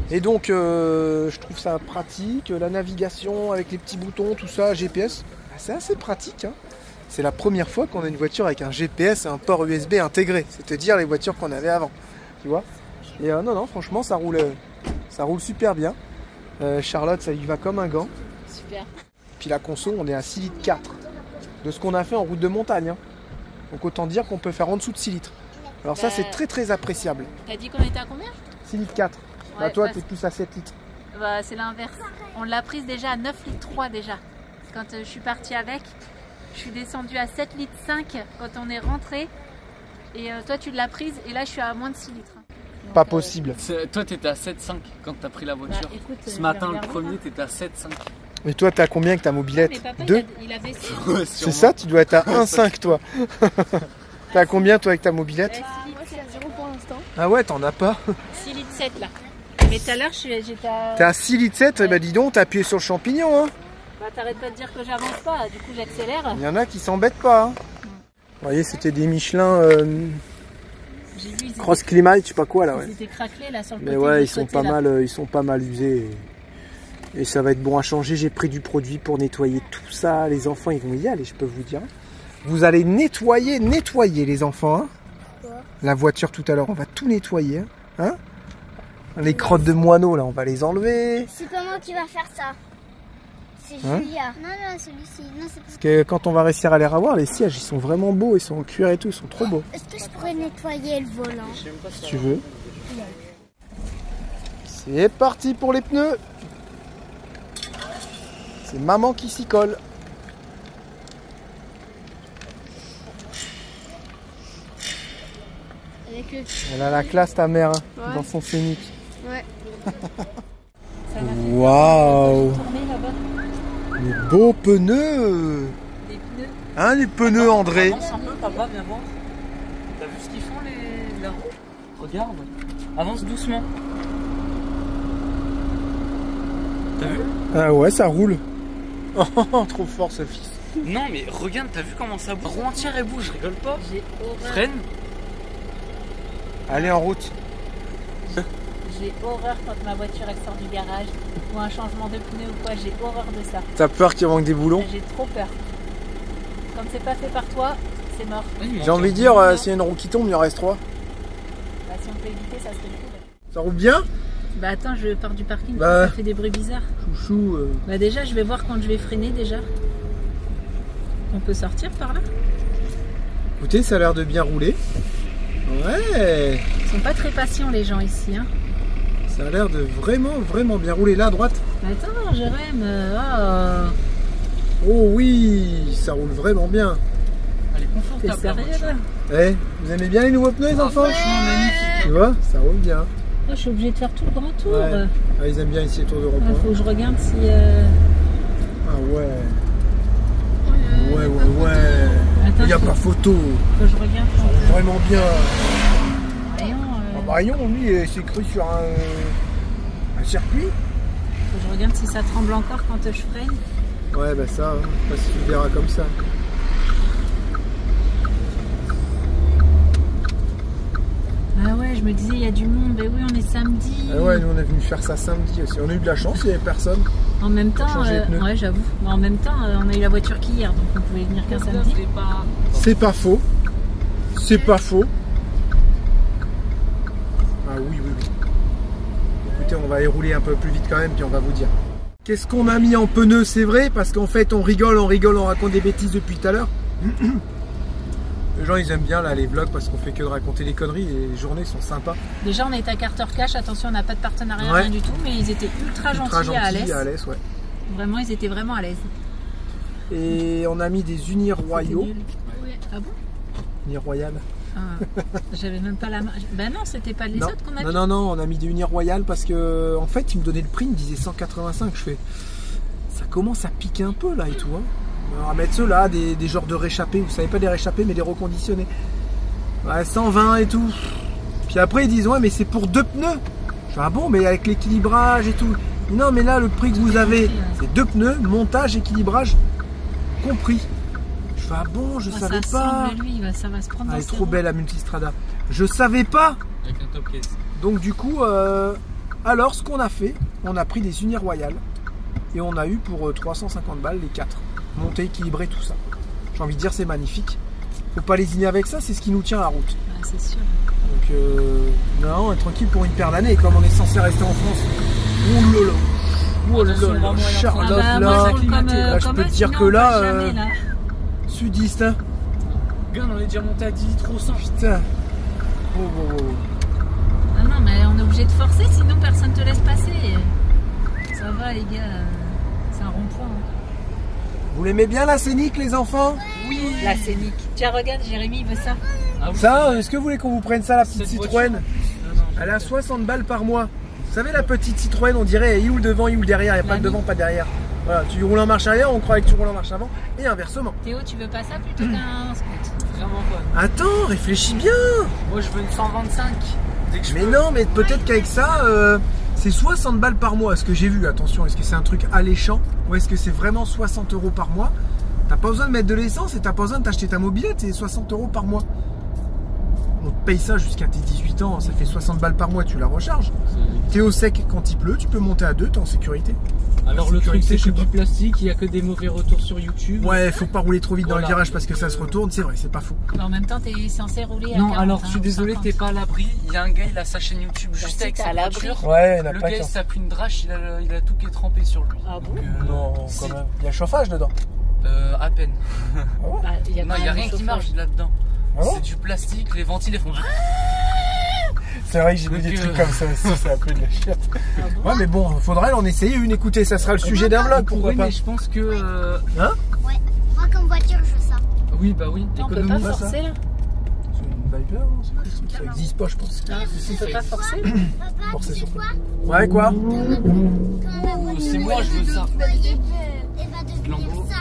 Speaker 3: Et donc je trouve ça pratique, la navigation avec les petits boutons, tout ça, GPS, c'est assez pratique. Hein. C'est la première fois qu'on a une voiture avec un GPS et un port USB intégré. C'est te dire les voitures qu'on avait avant. Tu vois. Et non, franchement, ça roule super bien. Charlotte, ça y va comme un gant.
Speaker 1: Super.
Speaker 3: Puis la conso, on est à 6 litres 4 de ce qu'on a fait en route de montagne. Hein. Donc autant dire qu'on peut faire en dessous de 6 litres. Alors ça, c'est très appréciable.
Speaker 1: T'as dit qu'on était à combien?
Speaker 3: 6 litres 4. Bah
Speaker 1: Ouais,
Speaker 3: toi,
Speaker 1: parce-
Speaker 3: t'es plus à 7 litres.
Speaker 1: Bah, c'est l'inverse. On l'a prise déjà à 9 litres 3 déjà. Quand je suis partie avec, je suis descendue à 7 litres 5 quand on est rentré. Et toi, tu l'as prise. Et là, je suis à moins de 6 litres. Donc,
Speaker 3: Pas possible.
Speaker 5: Toi, t'étais à 7,5 quand t'as pris la voiture.
Speaker 1: Bah, écoute,
Speaker 5: Ce
Speaker 1: je
Speaker 5: matin,
Speaker 1: vais
Speaker 5: le
Speaker 1: regarder,
Speaker 5: premier,
Speaker 1: là.
Speaker 5: t'étais à 7,5.
Speaker 3: Mais toi, t'as combien avec ta mobilette?
Speaker 1: Mais papa,
Speaker 3: 2.
Speaker 1: il a baissé.
Speaker 5: Ouais,
Speaker 3: C'est ça, tu dois être à 1,5 toi. T'as combien toi avec ta mobilette?
Speaker 6: Moi, c'est à 0 pour l'instant.
Speaker 3: Ah ouais, t'en as pas.
Speaker 1: 6 litres 7 là. Mais tout à l'heure, j'étais à...
Speaker 3: T'es à 6 litres 7, bah dis donc, t'as appuyé sur le champignon. Hein.
Speaker 1: Bah, t'arrêtes pas de dire que j'avance pas. Du coup, j'accélère.
Speaker 3: Il y en a qui s'embêtent pas. Hein. Vous voyez, c'était des Michelin
Speaker 1: J'ai vu,
Speaker 3: Cross Climate, je sais pas quoi là.
Speaker 1: ils
Speaker 3: Ouais.
Speaker 1: étaient craquelés là sur le
Speaker 3: Mais
Speaker 1: côté.
Speaker 3: ouais,
Speaker 1: de
Speaker 3: ils sont
Speaker 1: côté,
Speaker 3: pas
Speaker 1: là.
Speaker 3: mal, ils sont pas mal usés. Et ça va être bon à changer. J'ai pris du produit pour nettoyer tout ça. Les enfants, ils vont y aller, je peux vous dire. Vous allez nettoyer les enfants. Hein. La voiture tout à l'heure, on va tout nettoyer. Hein. Les crottes de moineaux, là, on va les enlever.
Speaker 2: C'est pas moi qui va faire ça. C'est
Speaker 3: Hein?
Speaker 2: Julia. Non, non, celui-ci. Non, c'est pas.
Speaker 3: Parce que quand on va réussir à les revoir, les sièges, ils sont vraiment beaux. Ils sont en cuir et tout, ils sont trop beaux.
Speaker 2: Est-ce que je pourrais nettoyer le volant?
Speaker 3: Si tu veux. C'est parti pour les pneus. C'est maman qui s'y colle.
Speaker 6: Avec le...
Speaker 3: Elle a la classe ta mère hein,
Speaker 6: Ouais.
Speaker 3: dans son Scénic.
Speaker 6: Ouais.
Speaker 1: Ça m'a fait
Speaker 3: Waouh,
Speaker 1: tourner là-bas.
Speaker 3: les beaux pneus.
Speaker 1: Des pneus.
Speaker 3: Hein, les pneus André.
Speaker 5: Avance un peu, papa, viens voir. T'as vu ce qu'ils font les... là? Regarde. Avance doucement. T'as vu?
Speaker 3: Ah ouais, ça roule. Oh, trop fort ce fils.
Speaker 5: Non mais regarde, t'as vu comment ça bouge? Roue entière et bouge, je rigole pas.
Speaker 1: J'ai horreur.
Speaker 5: Freine.
Speaker 3: Allez en route.
Speaker 1: J'ai horreur quand ma voiture elle sort du garage ou un changement de pneu ou quoi. J'ai horreur de ça.
Speaker 3: T'as peur qu'il manque des boulons?
Speaker 1: J'ai trop peur. Comme c'est pas fait par toi, c'est mort.
Speaker 3: J'ai envie de dire, s'il y a une roue qui tombe, il en reste 3.
Speaker 1: Bah, si on peut éviter, ça serait cool.
Speaker 3: Ça roule bien?
Speaker 1: Bah attends, je pars du parking,
Speaker 3: Bah.
Speaker 1: ça fait des bruits bizarres.
Speaker 3: Chouchou.
Speaker 1: Bah déjà, je vais voir quand je vais freiner déjà. On peut sortir par là?
Speaker 3: Écoutez, ça a l'air de bien rouler. Ouais.
Speaker 1: Ils sont pas très patients les gens ici. Hein.
Speaker 3: Ça a l'air de vraiment bien rouler. Là à droite.
Speaker 1: Attends, Jérém.
Speaker 3: Oh oui, ça roule vraiment bien.
Speaker 5: Elle est
Speaker 1: T'es
Speaker 5: confortable. la
Speaker 1: sérieux
Speaker 5: voiture.
Speaker 1: là?
Speaker 3: Eh, vous aimez bien les nouveaux pneus les enfants?
Speaker 5: Franchement, magnifique.
Speaker 3: Tu vois, ça roule bien.
Speaker 1: Oh, je suis obligée de faire tout le grand tour.
Speaker 3: Ouais. Ah, ils aiment bien ici les tours de rond-point.
Speaker 1: Faut que je regarde si...
Speaker 3: Ah ouais. Ouais.
Speaker 1: Attends,
Speaker 3: Il n'y a
Speaker 1: faut
Speaker 3: pas photo.
Speaker 1: que je regarde quand
Speaker 3: Vraiment bien.
Speaker 1: rayon,
Speaker 3: Ah, Marion, lui, il s'est cru sur un circuit.
Speaker 1: faut que je regarde si ça tremble encore quand je freine.
Speaker 3: Ouais, bah ça, hein. Je sais pas si tu le verras comme ça.
Speaker 1: Ah ouais, je me disais, il y a du monde. Mais oui, on est samedi.
Speaker 3: Ah ouais, nous on est venu faire ça samedi aussi. On a eu de la chance, il n'y avait personne.
Speaker 1: En même temps,
Speaker 3: changer les pneus.
Speaker 1: ouais, j'avoue. Mais en même temps, on a eu la voiture qu'hier, donc on pouvait venir qu'un samedi.
Speaker 3: C'est pas faux. C'est pas faux. Ah oui. Écoutez, on va y rouler un peu plus vite quand même, puis on va vous dire. Qu'est-ce qu'on a mis en pneus, c'est vrai, parce qu'en fait on rigole, on raconte des bêtises depuis tout à l'heure. Les gens ils aiment bien là les vlogs parce qu'on fait que de raconter des conneries et les journées sont sympas.
Speaker 1: Déjà, on est à Carter Cash. Attention, on n'a pas de partenariat,
Speaker 3: Ouais.
Speaker 1: rien du tout. Mais ils étaient ultra gentils et à l'aise.
Speaker 3: Ouais.
Speaker 1: Vraiment, ils étaient vraiment à l'aise.
Speaker 3: Et on a mis des unis royaux.
Speaker 1: C'était nul. Ah bon?
Speaker 3: Unis royales.
Speaker 1: Ah, j'avais même pas la main. Ben non, c'était pas les
Speaker 3: Non.
Speaker 1: autres qu'on a mis.
Speaker 3: Non, on a mis des unis royales parce que en fait ils me donnaient le prix, ils me disaient 185. Je fais, ça commence à piquer un peu là et tout. Hein. On va mettre ceux-là, des genres de réchappés, vous savez pas des réchappés mais des reconditionnés. Ouais, 120 et tout. Puis après ils disent ouais mais c'est pour 2 pneus. Je fais ah bon mais avec l'équilibrage et tout. Non mais là le prix que vous avez c'est 2 pneus, montage, équilibrage compris. Je fais ah bon je savais
Speaker 1: ça
Speaker 3: pas.
Speaker 1: semble, lui, ça va se prendre
Speaker 3: Ah,
Speaker 1: dans
Speaker 3: elle est
Speaker 1: ses
Speaker 3: trop
Speaker 1: roues.
Speaker 3: belle la Multistrada. Je savais pas.
Speaker 5: Avec un top case.
Speaker 3: Donc du coup, alors ce qu'on a fait, on a pris des unis royales et on a eu pour 350 balles les 4. Monté, équilibré, tout ça. J'ai envie de dire c'est magnifique. Faut pas lésiner avec ça, c'est ce qui nous tient à la route.
Speaker 1: Ah, c'est sûr.
Speaker 3: Donc non, on est tranquille pour une paire d'années comme on est censé rester en France. Ouh là là. Oh là
Speaker 5: Attention,
Speaker 3: là,
Speaker 5: vraiment, il y a
Speaker 3: Charlotte
Speaker 1: Ah bah,
Speaker 3: là.
Speaker 1: moi, comme,
Speaker 3: Là, je
Speaker 1: comme
Speaker 3: peux
Speaker 1: eux,
Speaker 3: te dire
Speaker 1: sinon,
Speaker 3: que
Speaker 1: on
Speaker 3: là,
Speaker 1: passe jamais, là.
Speaker 3: Sudiste, hein.
Speaker 5: Regarde, on est déjà monté à 10 litres au 100.
Speaker 3: Putain. Oh.
Speaker 1: Ah non, mais on est obligé de forcer, sinon personne te laisse passer. Ça va, les gars. C'est un rond-point. Hein.
Speaker 3: Vous l'aimez bien la Scénic les enfants?
Speaker 1: Oui, la scénique. Tiens, regarde, Jérémy, il veut ça.
Speaker 5: Ah oui,
Speaker 3: Ça, est-ce que vous voulez qu'on vous prenne ça, la petite
Speaker 5: Cette
Speaker 3: Citroën?
Speaker 5: voiture, non.
Speaker 3: Elle a 60 balles par mois. Vous savez, la petite Citroën, on dirait, il ou le devant, il ou le derrière. Il n'y a pas de devant, pas de derrière. Voilà, tu roules en marche arrière, on croit que tu roules en marche avant, et inversement.
Speaker 1: Théo, tu veux pas ça plutôt qu'un scoot?
Speaker 5: Vraiment pas.
Speaker 3: Attends, réfléchis bien.
Speaker 5: Moi je veux une 125. Dès que je
Speaker 3: Mais
Speaker 5: peux.
Speaker 3: non, mais peut-être qu'avec ça, c'est 60 balles par mois, ce que j'ai vu. Attention, est-ce que c'est un truc alléchant ou est-ce que c'est vraiment 60 € par mois? T'as pas besoin de mettre de l'essence et t'as pas besoin de t'acheter ta mobilette, c'est 60 € par mois. On te paye ça jusqu'à tes 18 ans, ça fait 60 balles par mois, tu la recharges. T'es au sec quand il pleut, tu peux monter à 2, t'es en sécurité.
Speaker 5: Alors le truc
Speaker 3: Sécurité,
Speaker 5: c'est que
Speaker 3: je sais
Speaker 5: du plastique, il y a que des mauvais retours sur YouTube.
Speaker 3: Ouais, faut pas rouler trop vite dans le
Speaker 5: Voilà.
Speaker 3: virage parce que ça se retourne, c'est vrai, c'est pas faux.
Speaker 1: Mais en même temps, t'es censé rouler à
Speaker 5: Non,
Speaker 1: 40,
Speaker 5: alors je
Speaker 1: hein,
Speaker 5: suis
Speaker 1: ou
Speaker 5: désolé,
Speaker 1: 50.
Speaker 5: t'es pas à l'abri. Il y a un gars, il a sa chaîne YouTube juste
Speaker 1: si,
Speaker 5: avec
Speaker 1: t'es
Speaker 5: sa
Speaker 1: à l'abri.
Speaker 5: voiture.
Speaker 3: Ouais, il y en a
Speaker 5: Le
Speaker 3: pas
Speaker 5: gars il
Speaker 3: qu'un.
Speaker 5: se tape une drache, il a tout qui est trempé sur lui.
Speaker 1: Ah bon?
Speaker 5: Donc,
Speaker 3: Non,
Speaker 5: si.
Speaker 3: quand même. Il y a chauffage dedans.
Speaker 5: À peine.
Speaker 1: Bah, il y a
Speaker 5: Non,
Speaker 1: quand
Speaker 5: il y a
Speaker 1: même
Speaker 5: rien
Speaker 1: le
Speaker 5: qui
Speaker 1: chauffage.
Speaker 5: marche là-dedans.
Speaker 3: Ah bon
Speaker 5: C'est du plastique, les ventiles ils font.
Speaker 3: C'est vrai que j'ai vu des
Speaker 5: Donc,
Speaker 3: trucs comme ça aussi, c'est un peu de la chiate.
Speaker 1: Ah bon?
Speaker 3: Ouais, mais bon, faudrait en essayer une, écoutez, ça sera le sujet d'un vlog, pourquoi
Speaker 5: Oui,
Speaker 3: pas.
Speaker 5: mais je pense que.
Speaker 3: Hein?
Speaker 2: Ouais. Moi, comme voiture, je veux ça.
Speaker 5: Oui, bah oui,
Speaker 1: On peut pas
Speaker 5: économie.
Speaker 3: ça.
Speaker 1: forcer là?
Speaker 3: C'est une Viper, non? C'est quoi ce truc? Ça existe pas, je pense.
Speaker 1: On peut pas forcer?
Speaker 2: Papa,
Speaker 3: Forcer
Speaker 2: tu sais
Speaker 3: sur
Speaker 2: quoi?
Speaker 3: Ouais, quoi?
Speaker 2: Quand la voiture
Speaker 5: C'est moi, je veux ça.
Speaker 2: elle va devenir
Speaker 5: Lambeau.
Speaker 2: ça.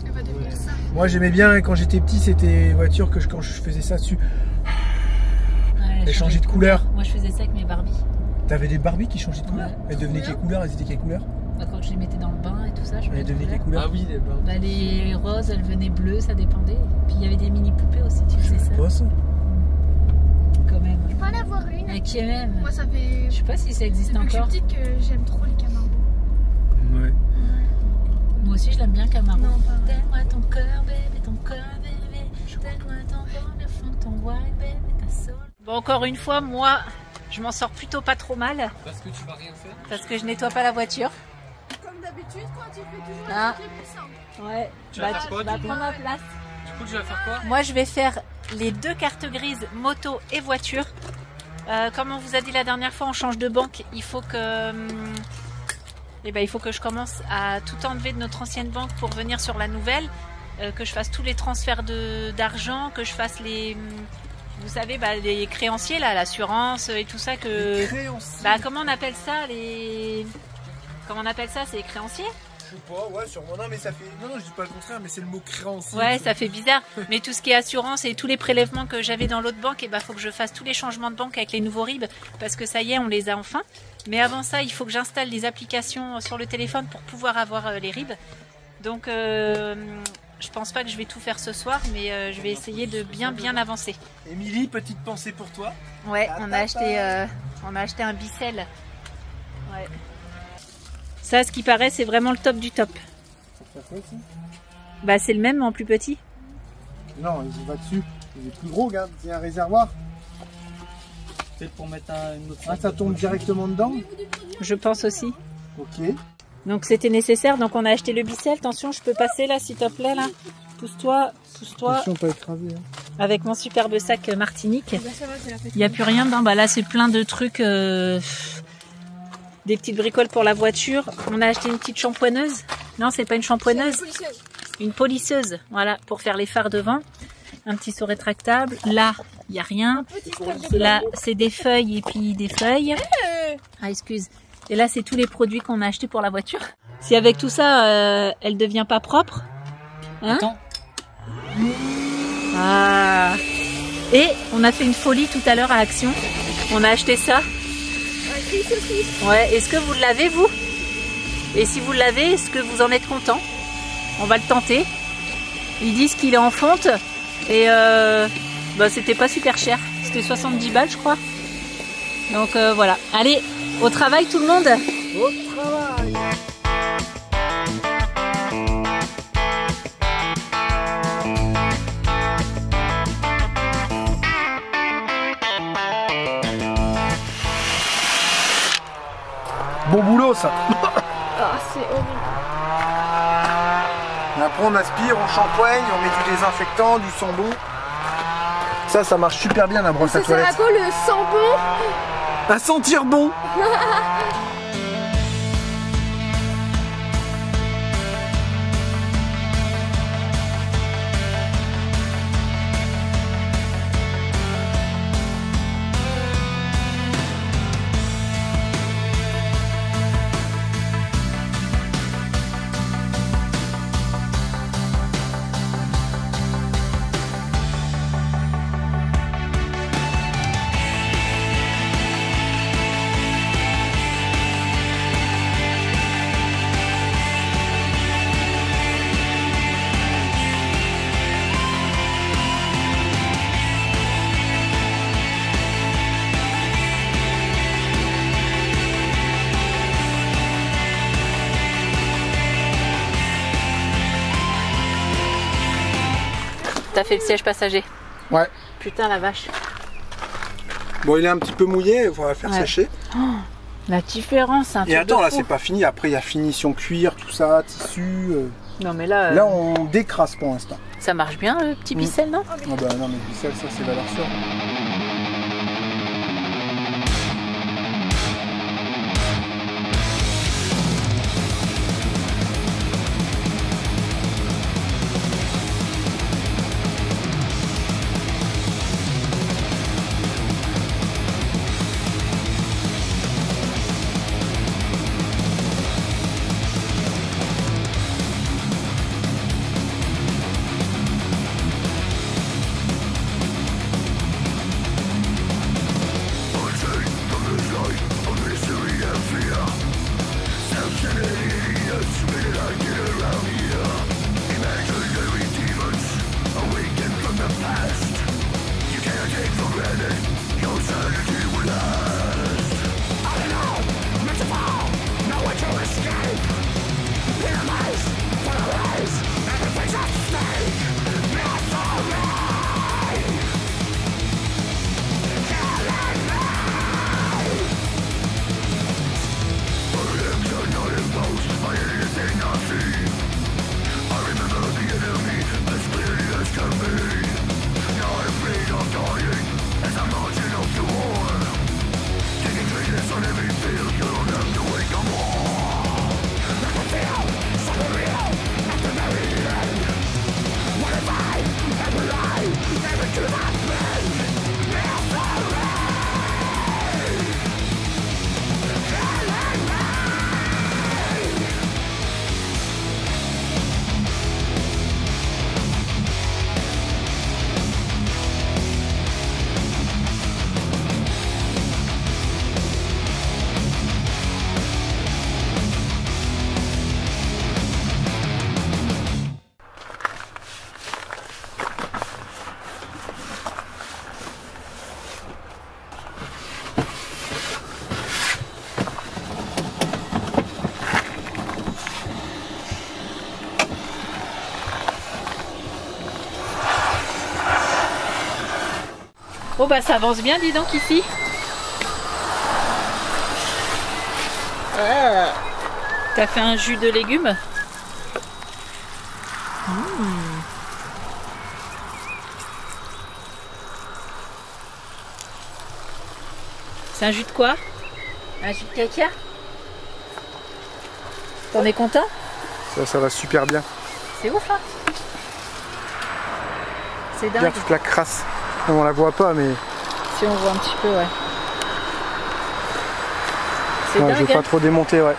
Speaker 6: Elle va devenir ça.
Speaker 3: Moi, j'aimais bien, quand j'étais petit, c'était voiture que quand je faisais ça dessus.
Speaker 1: Ouais,
Speaker 3: Elle changeait de couleur.
Speaker 1: Moi, je faisais ça avec mes Barbies.
Speaker 3: T'avais des Barbies qui changeaient de couleur?
Speaker 1: Ouais.
Speaker 3: Elles devenaient quelle couleur? Elles étaient quelle couleur?
Speaker 1: Bah, quand je les mettais dans le bain et tout ça, je
Speaker 3: Elles
Speaker 1: mettais
Speaker 3: devenaient quelle
Speaker 1: couleur.
Speaker 3: couleur?
Speaker 5: Ah oui, les bords.
Speaker 1: Bah, les roses, elles venaient bleues, ça dépendait. Puis il y avait des mini poupées aussi, tu faisais ça.
Speaker 3: Pas ça.
Speaker 1: Quand même.
Speaker 2: Je peux en avoir une.
Speaker 1: Mais qui même?
Speaker 6: Moi, ça fait.
Speaker 1: Je sais pas si ça existe
Speaker 6: Depuis que je suis
Speaker 1: encore.
Speaker 6: petite que j'aime trop les Camargo.
Speaker 3: Ouais.
Speaker 1: Moi aussi, je l'aime bien, Camaro.
Speaker 6: Non, pas vrai.
Speaker 1: Donne-moi ton cœur, bébé, ton cœur, bébé. Donne-moi ton corps, le fond de ton white, bébé, ta soul. Bon, encore une fois, moi, je m'en sors plutôt pas trop mal
Speaker 5: Parce que tu vas rien faire.
Speaker 1: parce que je nettoie pas la voiture.
Speaker 6: Comme d'habitude, quoi, tu fais toujours
Speaker 1: Ah.
Speaker 6: les plus simples.
Speaker 1: Ouais.
Speaker 5: Tu vas faire
Speaker 1: tu
Speaker 5: quoi,
Speaker 1: vas
Speaker 5: du coup
Speaker 1: prendre ma place.
Speaker 5: Du coup, tu vas faire quoi?
Speaker 1: Moi, je vais faire les 2 cartes grises moto et voiture. Comme on vous a dit la dernière fois, on change de banque. Il faut que je commence à tout enlever de notre ancienne banque pour venir sur la nouvelle. Que je fasse tous les transferts d'argent, que je fasse vous savez, les créanciers, là, l'assurance et tout ça. Comment on appelle ça Comment on appelle ça? C'est les créanciers?
Speaker 3: Je sais pas, ouais, sûrement. Non, mais ça fait. Non, je dis pas le contraire, mais c'est le mot créancier.
Speaker 1: Ouais, ça fait bizarre. Mais tout ce qui est assurance et tous les prélèvements que j'avais dans l'autre banque, faut que je fasse tous les changements de banque avec les nouveaux RIB parce que ça y est, on les a enfin. Mais avant ça, il faut que j'installe des applications sur le téléphone pour pouvoir avoir les RIB. Donc, je pense pas que je vais tout faire ce soir, mais je vais essayer de bien avancer.
Speaker 3: Émilie, petite pensée pour toi.
Speaker 1: Ouais, on a acheté un Bicel. Ouais. Ça, ce qui paraît, c'est vraiment le top du top.
Speaker 3: Ça fait quoi, ça?
Speaker 1: Bah, c'est le même, mais en plus petit.
Speaker 3: Non, il va dessus. Il est plus gros, regarde, c'est un réservoir.
Speaker 5: Peut-être pour mettre une autre.
Speaker 3: Ah, ça tombe directement dedans.
Speaker 1: Je pense aussi.
Speaker 3: Ok.
Speaker 1: Donc c'était nécessaire, donc on a acheté le Bicel. Attention, je peux passer là, s'il te plaît, là. Pousse-toi.
Speaker 3: Attention, pas écraser. Hein.
Speaker 1: Avec mon superbe sac Martinique.
Speaker 6: Bah, ça va, c'est la fête.
Speaker 1: Il n'y a plus rien dedans. Bah là, c'est plein de trucs, des petites bricoles pour la voiture. On a acheté une petite shampoineuse. Non, c'est pas une shampoineuse, une polisseuse. Voilà, pour faire les phares devant. Un petit seau rétractable. Là, il n'y a rien. Là, c'est des feuilles et puis des feuilles. Ah, excuse. Et là, c'est tous les produits qu'on a achetés pour la voiture. Si avec tout ça, elle devient pas propre. Hein?
Speaker 5: Attends.
Speaker 1: Ah. Et on a fait une folie tout à l'heure à Action. On a acheté ça. Ouais. Est-ce que vous l'avez, vous? Et si vous l'avez, est-ce que vous en êtes content? On va le tenter. Ils disent qu'il est en fonte. Et c'était pas super cher. C'était 70 balles, je crois. Donc voilà. Allez, au travail tout le monde.
Speaker 3: Au travail. Bon boulot ça.
Speaker 6: Ah, c'est horrible.
Speaker 3: Après on aspire, on shampoigne, on met du désinfectant, du sambon. Ça marche super bien la brosse à
Speaker 6: Ça sert à
Speaker 3: toilette.
Speaker 6: quoi le sambon?
Speaker 3: À sentir bon.
Speaker 1: t'as fait le siège passager.
Speaker 4: Ouais.
Speaker 1: Putain la vache.
Speaker 4: Bon, il est un petit peu mouillé, il faudra faire
Speaker 1: Ouais.
Speaker 4: sécher.
Speaker 1: Oh, la différence, c'est un
Speaker 4: Et
Speaker 1: truc
Speaker 4: attends,
Speaker 1: de
Speaker 4: là,
Speaker 1: fou.
Speaker 4: c'est pas fini. Après, il y a finition cuir, tout ça, tissu.
Speaker 1: Non mais là,
Speaker 4: Là, on décrasse pour l'instant.
Speaker 1: ça marche bien le petit Picel, non?
Speaker 4: Ah bah non, mais ça c'est valeur sûre.
Speaker 1: Oh bah ça avance bien, dis donc ici. T'as fait un jus de légumes. C'est un jus de quoi? Un jus de caca? T'en es content?
Speaker 4: Ça va super bien.
Speaker 1: C'est ouf, hein? C'est dingue.
Speaker 4: Regarde toute la crasse. On la voit pas, mais
Speaker 1: Si on voit un petit peu, ouais. C'est
Speaker 4: ouais,
Speaker 1: dingue,
Speaker 4: je vais
Speaker 1: hein.
Speaker 4: pas trop démonter, ouais.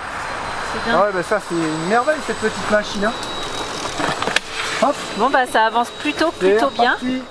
Speaker 1: C'est
Speaker 4: Ah
Speaker 1: dingue.
Speaker 4: ouais, bah ça c'est une merveille cette petite machine. Hein. Hop,
Speaker 1: Bon bah ça avance plutôt
Speaker 4: c'est
Speaker 1: bien.
Speaker 4: reparti.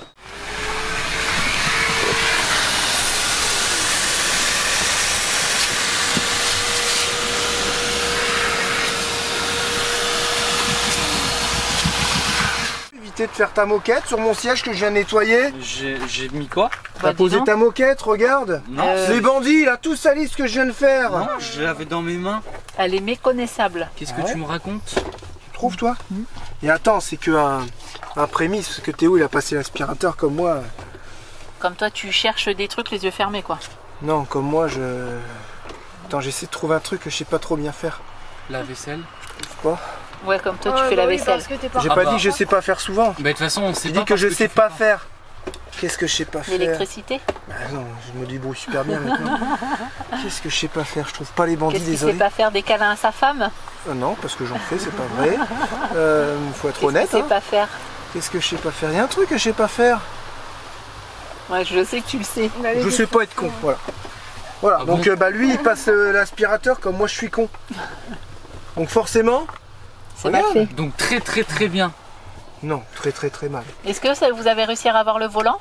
Speaker 4: Éviter de faire ta moquette sur mon siège que je viens de nettoyer.
Speaker 5: J'ai mis quoi?
Speaker 4: T'as
Speaker 1: dis
Speaker 4: posé
Speaker 1: donc.
Speaker 4: ta moquette, regarde.
Speaker 5: Non,
Speaker 4: Les bandits, là, tout sali ce que je viens de faire.
Speaker 5: non, je l'avais dans mes mains.
Speaker 1: Elle est méconnaissable.
Speaker 5: Qu'est-ce
Speaker 4: Ah
Speaker 5: que
Speaker 4: ouais
Speaker 5: tu me racontes?
Speaker 4: Tu trouves, toi Et attends, c'est que un prémisse, parce que Théo, il a passé l'aspirateur comme moi.
Speaker 1: Comme toi tu cherches des trucs les yeux fermés quoi.
Speaker 4: Non, comme moi, je... Attends, j'essaie de trouver un truc que je sais pas trop bien faire.
Speaker 5: La vaisselle.
Speaker 4: Quoi
Speaker 1: Ouais, comme toi tu fais la vaisselle.
Speaker 6: Parce que t'es pas
Speaker 4: J'ai
Speaker 5: Ah
Speaker 4: pas
Speaker 5: bah.
Speaker 4: dit que je sais pas faire souvent.
Speaker 5: Bah de toute façon on sait
Speaker 4: J'ai
Speaker 5: pas
Speaker 4: dit que
Speaker 5: parce
Speaker 4: je
Speaker 5: tu
Speaker 4: sais
Speaker 5: fais
Speaker 4: pas faire. Qu'est-ce que je sais pas faire?
Speaker 1: L'électricité.
Speaker 4: Bah non, je me débrouille super bien maintenant. Qu'est-ce que je sais pas faire? Je trouve pas les bandits,
Speaker 1: Qu'est-ce qu'il
Speaker 4: désolé.
Speaker 1: sait pas faire des câlins à sa femme?
Speaker 4: Non, parce que j'en fais, c'est pas vrai. Faut être
Speaker 1: Qu'est-ce
Speaker 4: honnête.
Speaker 1: qu'il sait
Speaker 4: Hein.
Speaker 1: pas faire?
Speaker 4: Qu'est-ce que je sais pas faire? Il y a un truc que je sais pas faire.
Speaker 1: Ouais, je sais que tu le sais.
Speaker 4: Je sais pas être con, voilà. Voilà,
Speaker 5: Ah
Speaker 4: donc
Speaker 5: bon
Speaker 4: bah lui il passe l'aspirateur comme moi je suis con. Donc forcément,
Speaker 1: C'est mal
Speaker 4: regarde.
Speaker 1: fait.
Speaker 5: Donc très bien.
Speaker 4: Non, très mal.
Speaker 1: Est-ce que vous avez réussi à avoir le volant?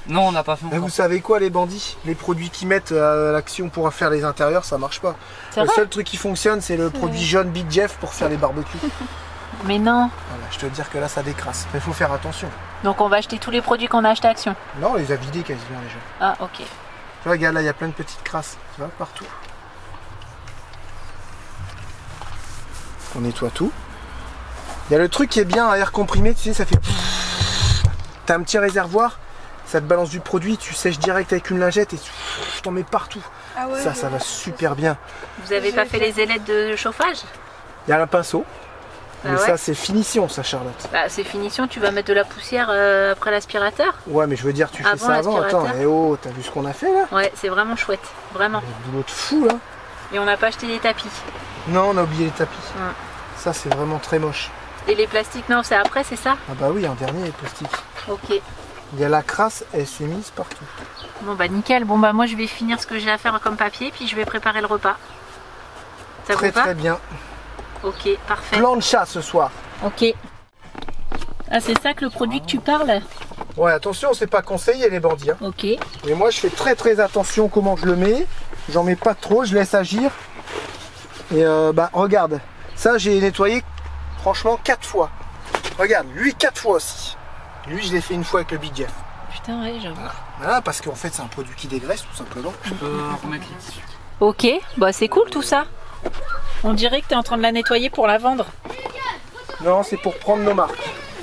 Speaker 5: Non, on n'a pas fait
Speaker 4: Mais
Speaker 5: encore.
Speaker 4: vous savez quoi les bandits? Les produits qu'ils mettent à l'action pour faire les intérieurs, ça marche pas.
Speaker 1: C'est
Speaker 4: Le
Speaker 1: vrai?
Speaker 4: seul truc qui fonctionne c'est le produit jaune Big Jeff pour faire les barbecues.
Speaker 1: Mais non.
Speaker 4: Voilà, je te veux dire que là ça décrasse. Mais il faut faire attention.
Speaker 1: Donc on va acheter tous les produits qu'on a achetés à Action.
Speaker 4: Non, on les a vidés quasiment déjà.
Speaker 1: Ah ok.
Speaker 4: Tu vois, regarde là, il y a plein de petites crasses. Tu vois, partout. On nettoie tout. Il y a le truc qui est bien à air comprimé, tu sais, ça fait... T'as un petit réservoir, ça te balance du produit, tu sèches direct avec une lingette et tu t'en mets partout.
Speaker 6: Ah ouais,
Speaker 4: Ça va super bien.
Speaker 1: Vous avez pas fait les ailettes de chauffage?
Speaker 4: Il y a un pinceau.
Speaker 1: Ah
Speaker 4: Mais
Speaker 1: ouais.
Speaker 4: ça, c'est finition, ça, Charlotte.
Speaker 1: Bah, c'est finition, tu vas mettre de la poussière après l'aspirateur?
Speaker 4: Ouais, mais je veux dire, tu fais
Speaker 1: Avant
Speaker 4: ça avant. Attends,
Speaker 1: l'aspirateur.
Speaker 4: eh oh, t'as vu ce qu'on a fait là?
Speaker 1: Ouais, c'est vraiment chouette, vraiment.
Speaker 4: Le boulot de fou là.
Speaker 1: Et on n'a pas acheté les tapis.
Speaker 4: Non, on a oublié les tapis.
Speaker 1: Ouais.
Speaker 4: Ça, c'est vraiment très moche.
Speaker 1: Et les plastiques, non, c'est après, c'est ça?
Speaker 4: Ah bah oui, en dernier, les plastiques.
Speaker 1: Ok.
Speaker 4: Il y a la crasse, elle s'est mise partout.
Speaker 1: Bon bah nickel, bon bah moi je vais finir ce que j'ai à faire comme papier, puis je vais préparer le repas. Ça
Speaker 4: Très
Speaker 1: vous va?
Speaker 4: très bien.
Speaker 1: Ok, parfait.
Speaker 4: Plancha ce soir.
Speaker 1: Ok. Ah c'est ça que le produit que tu parles?
Speaker 4: Ouais, attention, c'est pas conseillé les bandits. Hein.
Speaker 1: Ok.
Speaker 4: Mais moi, je fais très très attention comment je le mets. J'en mets pas trop, je laisse agir. Et bah regarde, ça j'ai nettoyé franchement 4 fois. Regarde, lui 4 fois aussi. Lui, je l'ai fait une fois avec le Big Jeff.
Speaker 1: Putain ouais, j'avoue.
Speaker 4: Voilà, parce qu'en fait, c'est un produit qui dégraisse tout simplement.
Speaker 5: Je peux remettre les tissus.
Speaker 1: Ok, bah c'est cool tout ça. On dirait que t'es en train de la nettoyer pour la vendre.
Speaker 4: Non, c'est pour prendre nos marques.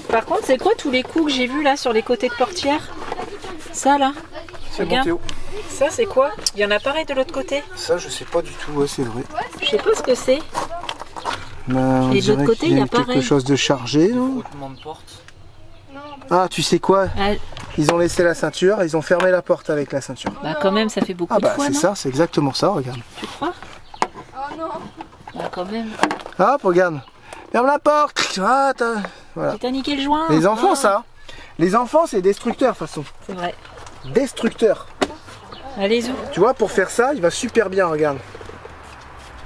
Speaker 1: Par contre, c'est quoi tous les coups que j'ai vus là sur les côtés de portière? Ça là?
Speaker 4: C'est bon,
Speaker 1: Regarde.
Speaker 4: Théo.
Speaker 1: Ça c'est quoi? Il y en a pareil de l'autre côté?
Speaker 4: Ça, je sais pas du tout, ouais, c'est vrai.
Speaker 1: Je sais pas ce que c'est.
Speaker 4: On
Speaker 1: Et de l'autre
Speaker 4: dirait
Speaker 1: côté,
Speaker 4: qu'il
Speaker 1: il y a
Speaker 4: quelque
Speaker 1: pareil.
Speaker 4: chose de chargé, non?
Speaker 5: Frottement de porte.
Speaker 4: Ah, tu sais quoi?
Speaker 1: Ah,
Speaker 4: Ils ont laissé la ceinture, ils ont fermé la porte avec la ceinture.
Speaker 1: bah quand même, ça fait beaucoup
Speaker 4: Ah
Speaker 1: de
Speaker 4: bah
Speaker 1: fois,
Speaker 4: c'est
Speaker 1: non?
Speaker 4: ça, c'est exactement ça, regarde.
Speaker 1: Tu crois?
Speaker 6: Oh non.
Speaker 1: Bah quand même.
Speaker 4: Hop, regarde. Ferme la porte. Ah, voilà.
Speaker 1: Tu t'as niqué le joint.
Speaker 4: Les enfants,
Speaker 1: Ah,
Speaker 4: ça. Les enfants, c'est destructeur, de toute façon.
Speaker 1: C'est vrai.
Speaker 4: Destructeur.
Speaker 1: Allez, où?
Speaker 4: Tu vois, pour faire ça, il va super bien, regarde.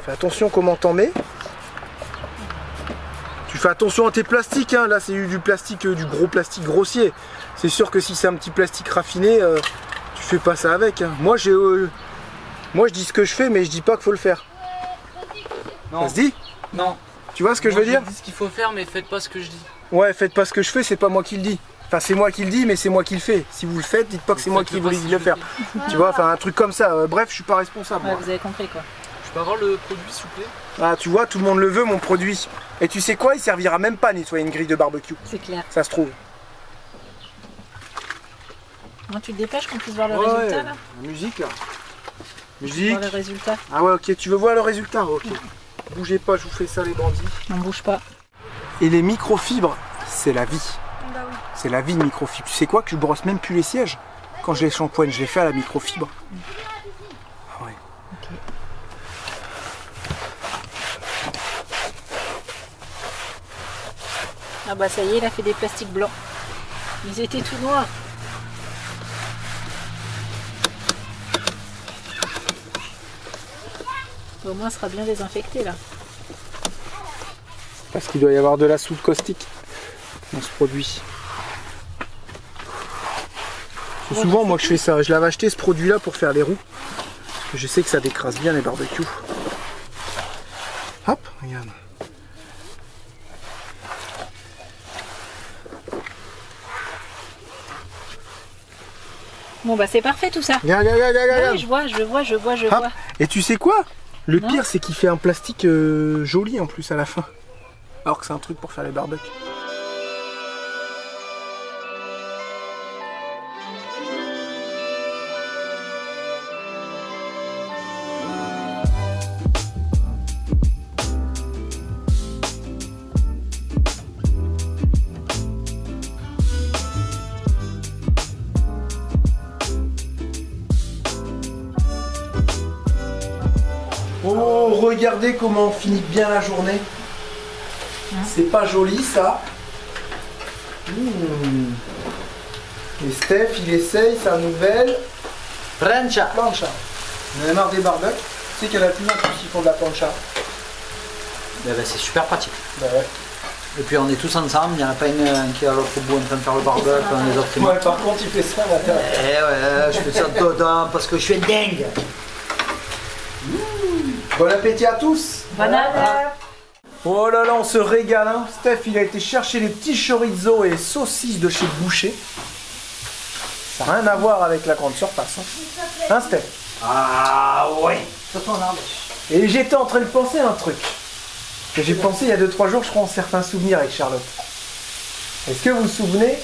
Speaker 4: Fais attention comment t'en mets. Tu fais attention à tes plastiques, hein. Là c'est du plastique, du gros plastique grossier. C'est sûr que si c'est un petit plastique raffiné, tu fais pas ça avec. Hein. Moi je dis ce que je fais, mais je dis pas qu'il faut le faire.
Speaker 5: Non.
Speaker 4: Ça se dit?
Speaker 5: Non.
Speaker 4: Tu vois ce que je veux dire?
Speaker 5: Je dis ce qu'il faut faire, mais faites pas ce que je dis.
Speaker 4: Ouais, faites pas ce que je fais, c'est pas moi qui le dis. Enfin, c'est moi qui le dis, mais c'est moi qui le fais. Si vous le faites, dites pas que c'est moi qui vous dis de le faire. Tu vois, enfin un truc comme ça. Bref, je suis pas responsable.
Speaker 1: Ouais,
Speaker 4: moi.
Speaker 1: vous avez compris quoi.
Speaker 5: Je peux avoir le produit, s'il vous plaît?
Speaker 4: Ah, tu vois, tout le monde le veut, mon produit. Et tu sais quoi, il servira même pas à nettoyer une grille de barbecue.
Speaker 1: C'est clair.
Speaker 4: Ça se trouve.
Speaker 1: Non, tu te dépêches qu'on puisse voir le résultat là?
Speaker 4: La musique là.
Speaker 1: Voir
Speaker 4: Musique.
Speaker 1: le résultat.
Speaker 4: Ah ouais, ok, tu veux voir le résultat? Ok. Bougez pas, je vous fais ça les bandits.
Speaker 1: On bouge pas.
Speaker 4: Et les microfibres, c'est la vie.
Speaker 6: Bah oui.
Speaker 4: C'est la vie de microfibres. Tu sais quoi, que je brosse même plus les sièges. Quand je les shampoigne, je les fais à la microfibre. Ah ouais.
Speaker 1: Ok. Ah bah ça y est, il a fait des plastiques blancs. Ils étaient tout noirs. Au moins, ce sera bien désinfecté là.
Speaker 4: Parce qu'il doit y avoir de la soude caustique dans ce produit. C'est souvent moi que je fais ça. Je l'avais acheté ce produit là pour faire les roues. Parce que je sais que ça décrase bien les barbecues. Hop, regarde.
Speaker 1: Bon bah c'est parfait tout ça.
Speaker 4: Regarde, regarde, regarde, regarde.
Speaker 1: Ouais, je vois.
Speaker 4: Hop. Et tu sais quoi? Le
Speaker 1: Non.
Speaker 4: pire c'est qu'il fait un plastique joli en plus à la fin. Alors que c'est un truc pour faire les barbecues. Oh, regardez comment on finit bien la journée. C'est pas joli ça. Et Steph, il essaye sa nouvelle plancha. On en a marre des barbecues. Tu sais qu'il y en a de plus en plus qui font de la plancha.
Speaker 7: Ben, c'est super pratique.
Speaker 4: Bah ouais.
Speaker 7: Et puis on est tous ensemble, il n'y en a pas une qui est à l'autre bout en train de faire le barbecue, les autres qui
Speaker 4: Ouais, par contre, il fait ça à l'intérieur.
Speaker 7: ouais, je fais ça dedans parce que je suis dingue.
Speaker 4: Bon appétit à tous.
Speaker 1: Bon appétit.
Speaker 4: Oh là là, on se régale. Hein. Steph, il a été chercher les petits chorizo et les saucisses de chez Boucher. Ça n'a rien à voir avec la grande surface. Hein, Steph?
Speaker 7: Ah ouais.
Speaker 4: Et j'étais en train de penser à un truc. Que j'ai pensé il y a 2-3 jours, je crois, en certains souvenirs avec Charlotte. Est-ce que vous vous souvenez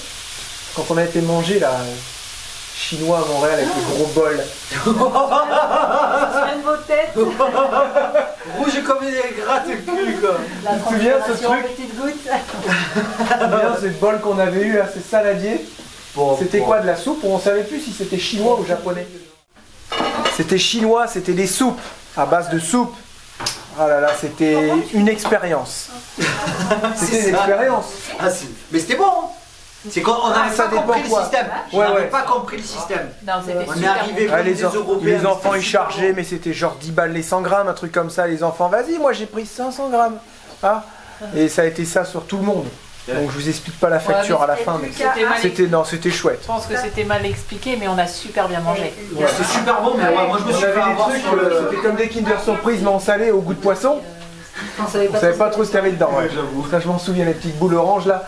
Speaker 3: Quand on a été manger là, chinois à Montréal avec les gros bols.
Speaker 1: Une beau tête.
Speaker 5: Rouge comme des gratte-cul quoi.
Speaker 1: La
Speaker 3: Tu te souviens ce truc?
Speaker 1: petite goutte.
Speaker 3: Bien, ce bol qu'on avait eu là, c'est saladier. C'était quoi, de la soupe? On savait plus si c'était chinois ou japonais. C'était chinois, c'était des soupes à base de soupe. Ah là là, c'était une expérience. C'était une expérience.
Speaker 7: Ah, mais c'était bon. Hein. C'est qu'on n'avait
Speaker 3: ça
Speaker 7: pas
Speaker 3: dépend
Speaker 7: compris
Speaker 3: quoi.
Speaker 7: le système. On
Speaker 3: Ouais,
Speaker 7: n'avait
Speaker 3: ouais.
Speaker 7: pas compris le système.
Speaker 1: Non, c'était
Speaker 7: On est
Speaker 1: super
Speaker 7: arrivé
Speaker 1: bon.
Speaker 7: comme
Speaker 3: Ah,
Speaker 7: des Européens.
Speaker 3: les enfants ils
Speaker 7: c'était super
Speaker 3: chargeaient,
Speaker 7: bon.
Speaker 3: mais c'était genre 10 balles les 100 grammes, un truc comme ça. Les enfants, vas-y, moi j'ai pris 500 grammes. Ah. Et ça a été ça sur tout le monde. Donc je vous explique pas la facture à la fin, mais c'était chouette.
Speaker 1: Je pense que c'était mal expliqué, mais on a super bien mangé.
Speaker 7: Ouais, c'était super bon, mais ouais, moi je me
Speaker 3: On
Speaker 7: suis
Speaker 3: avait
Speaker 7: fait
Speaker 3: des
Speaker 7: avoir
Speaker 3: trucs,
Speaker 7: sur le.
Speaker 3: c'était comme des Kinder Surprise mais en salé au goût de poisson. On savait pas trop ce qu'il y avait dedans. Ouais. Ça je m'en souviens, les petites boules oranges là.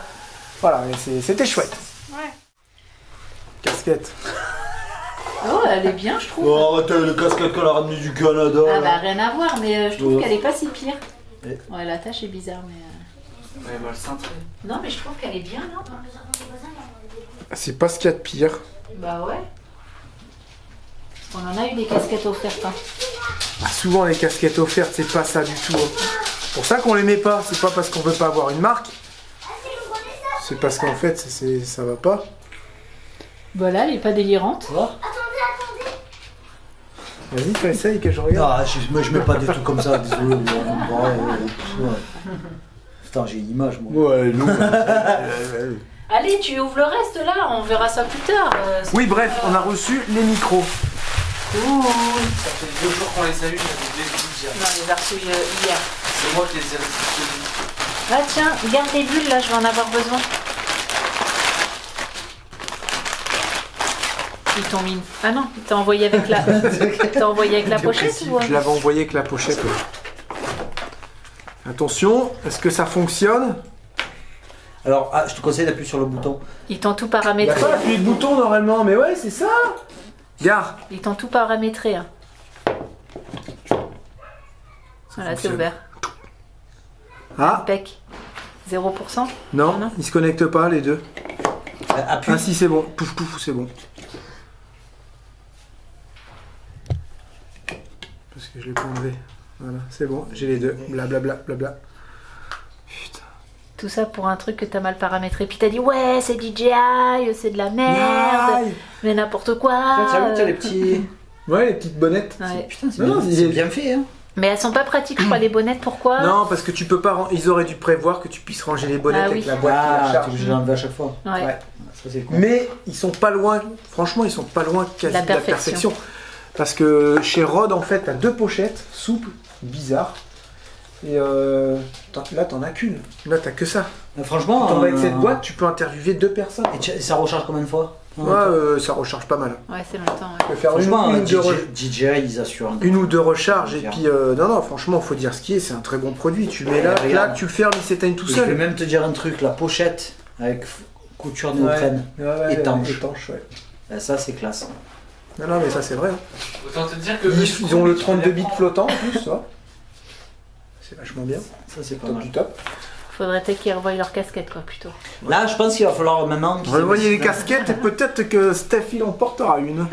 Speaker 3: Voilà, mais c'était chouette.
Speaker 1: Ouais.
Speaker 3: Casquette.
Speaker 1: Oh, elle est bien, je trouve.
Speaker 8: Oh, arrête le casquette qu'elle a ramené du Canada.
Speaker 1: Ah
Speaker 8: là.
Speaker 1: bah rien à voir, mais je trouve
Speaker 8: Ouais.
Speaker 1: qu'elle est pas si pire.
Speaker 8: Ouais.
Speaker 1: Ouais, la tâche est bizarre, mais...
Speaker 5: Ouais, bah le cintré.
Speaker 1: Non, mais je trouve qu'elle est bien, non?
Speaker 3: C'est pas ce qu'il y a de pire.
Speaker 1: Bah ouais. On en a eu des casquettes offertes. Hein.
Speaker 3: Ah, souvent les casquettes offertes, c'est pas ça du tout. Hein. C'est pour ça qu'on les met pas. C'est pas parce qu'on veut pas avoir une marque. C'est parce qu'en fait, ça va pas.
Speaker 1: Voilà, elle est pas délirante.
Speaker 3: Vas-y, tu essayes que je regarde.
Speaker 7: Ah, moi je mets pas des trucs comme ça, désolé. Putain, j'ai une image moi.
Speaker 3: Ouais, non.
Speaker 1: Allez, tu ouvres le reste là, on verra ça plus tard.
Speaker 3: Oui, bref, on a reçu les micros.
Speaker 1: Cool.
Speaker 5: Ça fait 2 jours qu'on les a eu, j'avais oublié de vous dire.
Speaker 1: Non, les a reçus hier.
Speaker 5: C'est moi qui les ai reçus.
Speaker 1: Ah tiens, garde les bulles là, je vais en avoir besoin. Ils t'ont mis... Ah non, t'as envoyé avec la... T'as envoyé avec la pochette ou...
Speaker 3: Je l'avais envoyé avec la pochette. Ouais. Attention, est-ce que ça fonctionne?
Speaker 7: Alors, je te conseille d'appuyer sur le bouton.
Speaker 1: Ils t'ont tout
Speaker 3: Il n'y a
Speaker 1: paramétré.
Speaker 3: pas appuyé de bouton normalement, mais ouais, c'est ça. Gare.
Speaker 1: Ils t'ont tout paramétré. Hein. Voilà, c'est
Speaker 3: fonctionne.
Speaker 1: ouvert.
Speaker 3: Ah,
Speaker 1: Impec. 0%.
Speaker 3: non,
Speaker 1: Non.
Speaker 3: ils se connectent pas les deux.
Speaker 7: Appuie.
Speaker 3: Ah si, c'est bon. Pouf, pouf, c'est bon. Parce que je l'ai pas enlevé. Voilà, c'est bon, j'ai les deux. Blablabla, blabla. Putain.
Speaker 1: Tout ça pour un truc que t'as mal paramétré. Puis t'as dit ouais, c'est DJI, c'est de la merde,
Speaker 3: Aïe.
Speaker 1: mais n'importe quoi.
Speaker 7: Tiens, t'as les petits.
Speaker 3: Ouais, les petites bonnettes.
Speaker 1: Ouais.
Speaker 7: Putain, c'est
Speaker 3: Non,
Speaker 7: bien,
Speaker 3: il
Speaker 7: c'est
Speaker 3: est-
Speaker 7: bien fait, hein.
Speaker 1: Mais elles sont pas pratiques, je crois, les bonnettes. Pourquoi?
Speaker 3: Non, parce que tu peux pas. Ils auraient dû prévoir que tu puisses ranger les bonnettes
Speaker 1: Ah
Speaker 3: avec
Speaker 1: oui.
Speaker 3: la boîte qui la
Speaker 7: t'es
Speaker 3: charge.
Speaker 7: obligé d'enlever à chaque fois.
Speaker 1: Ouais.
Speaker 3: Ouais.
Speaker 7: Ça, c'est con.
Speaker 3: Mais ils sont pas loin. Franchement, ils sont pas loin quasi
Speaker 1: La
Speaker 3: de la
Speaker 1: perfection.
Speaker 3: perfection. Parce que chez Rode, en fait, t'as 2 pochettes souples, bizarres. Et là, t'en as qu'une. Là, t'as que ça.
Speaker 7: Franchement,
Speaker 3: T'en vas avec cette boîte, tu peux interviewer 2 personnes.
Speaker 7: Et ça recharge combien de fois?
Speaker 3: Ouais, ça recharge pas mal.
Speaker 1: Ouais, c'est longtemps.
Speaker 3: Tu peux faire
Speaker 7: Franchement,
Speaker 3: une ou deux
Speaker 7: DJI, ils assurent.
Speaker 3: une ou deux recharges. Et
Speaker 7: Bien.
Speaker 3: puis, non, franchement, faut dire ce qui est. C'est un très bon produit. Tu mets là,
Speaker 7: Et regarde.
Speaker 3: clac, tu le fermes, il s'éteint tout
Speaker 7: Je vais
Speaker 3: seul.
Speaker 7: même te dire un truc, la pochette avec couture néoprène.
Speaker 3: Ouais,
Speaker 7: Étanche.
Speaker 3: étanche, ouais.
Speaker 7: Ça, c'est classe.
Speaker 3: Non, non, mais ça, c'est vrai. Hein.
Speaker 5: Autant te dire que.
Speaker 3: Ils ont le 32 bits flottant en plus, ça. C'est vachement bien.
Speaker 7: Ça, c'est pas
Speaker 3: Top
Speaker 7: mal.
Speaker 3: du top.
Speaker 1: Faudrait peut-être qu'ils revoient leur casquette, quoi, plutôt.
Speaker 7: Là, je pense qu'il va falloir maintenant. qu'ils
Speaker 3: Revoyez les
Speaker 7: investissent-
Speaker 3: casquettes et peut-être que Steph il en portera une.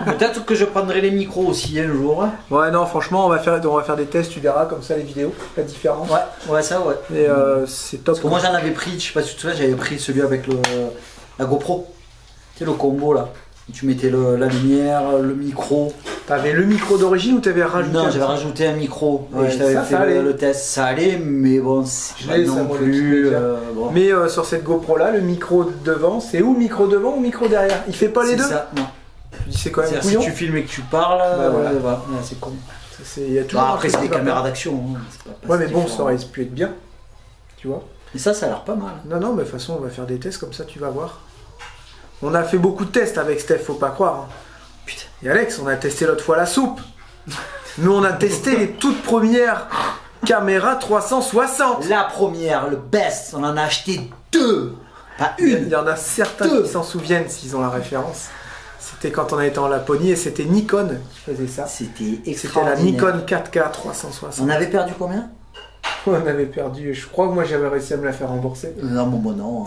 Speaker 7: Peut-être que je prendrai les micros aussi un jour.
Speaker 3: Ouais, non, franchement, on va faire des tests, tu verras comme ça les vidéos, la différence.
Speaker 7: Ouais, ça, ouais.
Speaker 3: Et c'est top.
Speaker 7: Parce que moi, j'en avais pris, je sais pas si tu te souviens, j'avais pris celui avec la GoPro. Tu sais, le combo là. Tu mettais la lumière, le micro.
Speaker 3: T'avais le micro d'origine ou t'avais rajouté
Speaker 7: Non,
Speaker 3: un
Speaker 7: j'avais
Speaker 3: petit-
Speaker 7: rajouté un micro.
Speaker 3: Ouais,
Speaker 7: et je t'avais
Speaker 3: ça
Speaker 7: fait
Speaker 3: allait.
Speaker 7: le test. Ça allait, mais bon, c'est
Speaker 3: Je
Speaker 7: pas
Speaker 3: l'ai, ça,
Speaker 7: non
Speaker 3: moi, le
Speaker 7: plus.
Speaker 3: truc,
Speaker 7: Bon.
Speaker 3: Mais sur cette GoPro là, le micro devant, c'est où le micro devant ou le micro derrière? Il fait pas les
Speaker 7: C'est
Speaker 3: deux?
Speaker 7: ça, non.
Speaker 3: Tu dis c'est quand même
Speaker 7: C'est-à-dire, si
Speaker 3: couillon.
Speaker 7: tu filmes et que tu parles,
Speaker 3: voilà.
Speaker 7: ouais, c'est con.
Speaker 3: Il y a toujours
Speaker 7: Bah,
Speaker 3: un
Speaker 7: après,
Speaker 3: truc
Speaker 7: c'est
Speaker 3: qui
Speaker 7: des
Speaker 3: va
Speaker 7: caméras
Speaker 3: pas.
Speaker 7: d'action. Hein, c'est pas
Speaker 3: Ouais, mais bon,
Speaker 7: différent.
Speaker 3: ça aurait pu être bien. Tu vois?
Speaker 7: Et ça a l'air pas mal.
Speaker 3: Non, non, mais de toute façon, on va faire des tests comme ça, tu vas voir. On a fait beaucoup de tests avec Steph, faut pas croire. Hein.
Speaker 7: Putain.
Speaker 3: Et Alex, on a testé l'autre fois la soupe. Nous, on a testé les toutes premières caméras 360.
Speaker 7: La première, le best, on en a acheté 2. Pas
Speaker 3: Il
Speaker 7: une.
Speaker 3: y en a certains
Speaker 7: Deux.
Speaker 3: qui s'en souviennent s'ils ont la référence. C'était quand on a été en Laponie et c'était Nikon qui faisait ça.
Speaker 7: C'était
Speaker 3: C'était la
Speaker 7: extraordinaire.
Speaker 3: Nikon 4K 360.
Speaker 7: On avait perdu combien?
Speaker 3: On avait perdu, je crois que moi j'avais réussi à me la faire rembourser.
Speaker 7: Non, bon, non.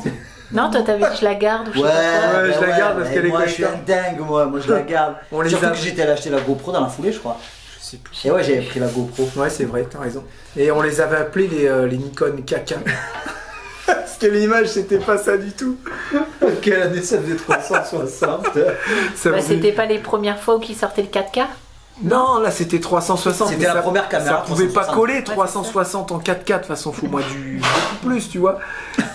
Speaker 1: Non, toi t'avais dit je la garde ou je sais
Speaker 7: Ouais,
Speaker 1: pas quoi.
Speaker 3: Ouais, je la garde parce qu'elle est
Speaker 7: moi, je suis un dingue, moi je la garde.
Speaker 3: On les
Speaker 7: Surtout
Speaker 3: a-
Speaker 7: que j'étais allé acheter la GoPro dans la foulée, je crois.
Speaker 3: Je sais plus.
Speaker 7: Et ouais, j'avais pris la GoPro.
Speaker 3: Ouais, c'est vrai, t'as raison. Et on les avait appelés les Nikon caca. Parce que l'image, c'était pas ça du tout.
Speaker 7: Quelle année ça faisait 360
Speaker 3: Ça
Speaker 1: Bah,
Speaker 3: faisait-
Speaker 1: c'était pas les premières fois où ils sortaient le 4K.
Speaker 3: Non, là c'était 360.
Speaker 7: C'était
Speaker 3: mais
Speaker 7: la
Speaker 3: ça-
Speaker 7: première caméra,
Speaker 3: Ça pouvait pas
Speaker 7: 360.
Speaker 3: coller 360 en 4K, de toute façon, faut-moi beaucoup plus, tu vois.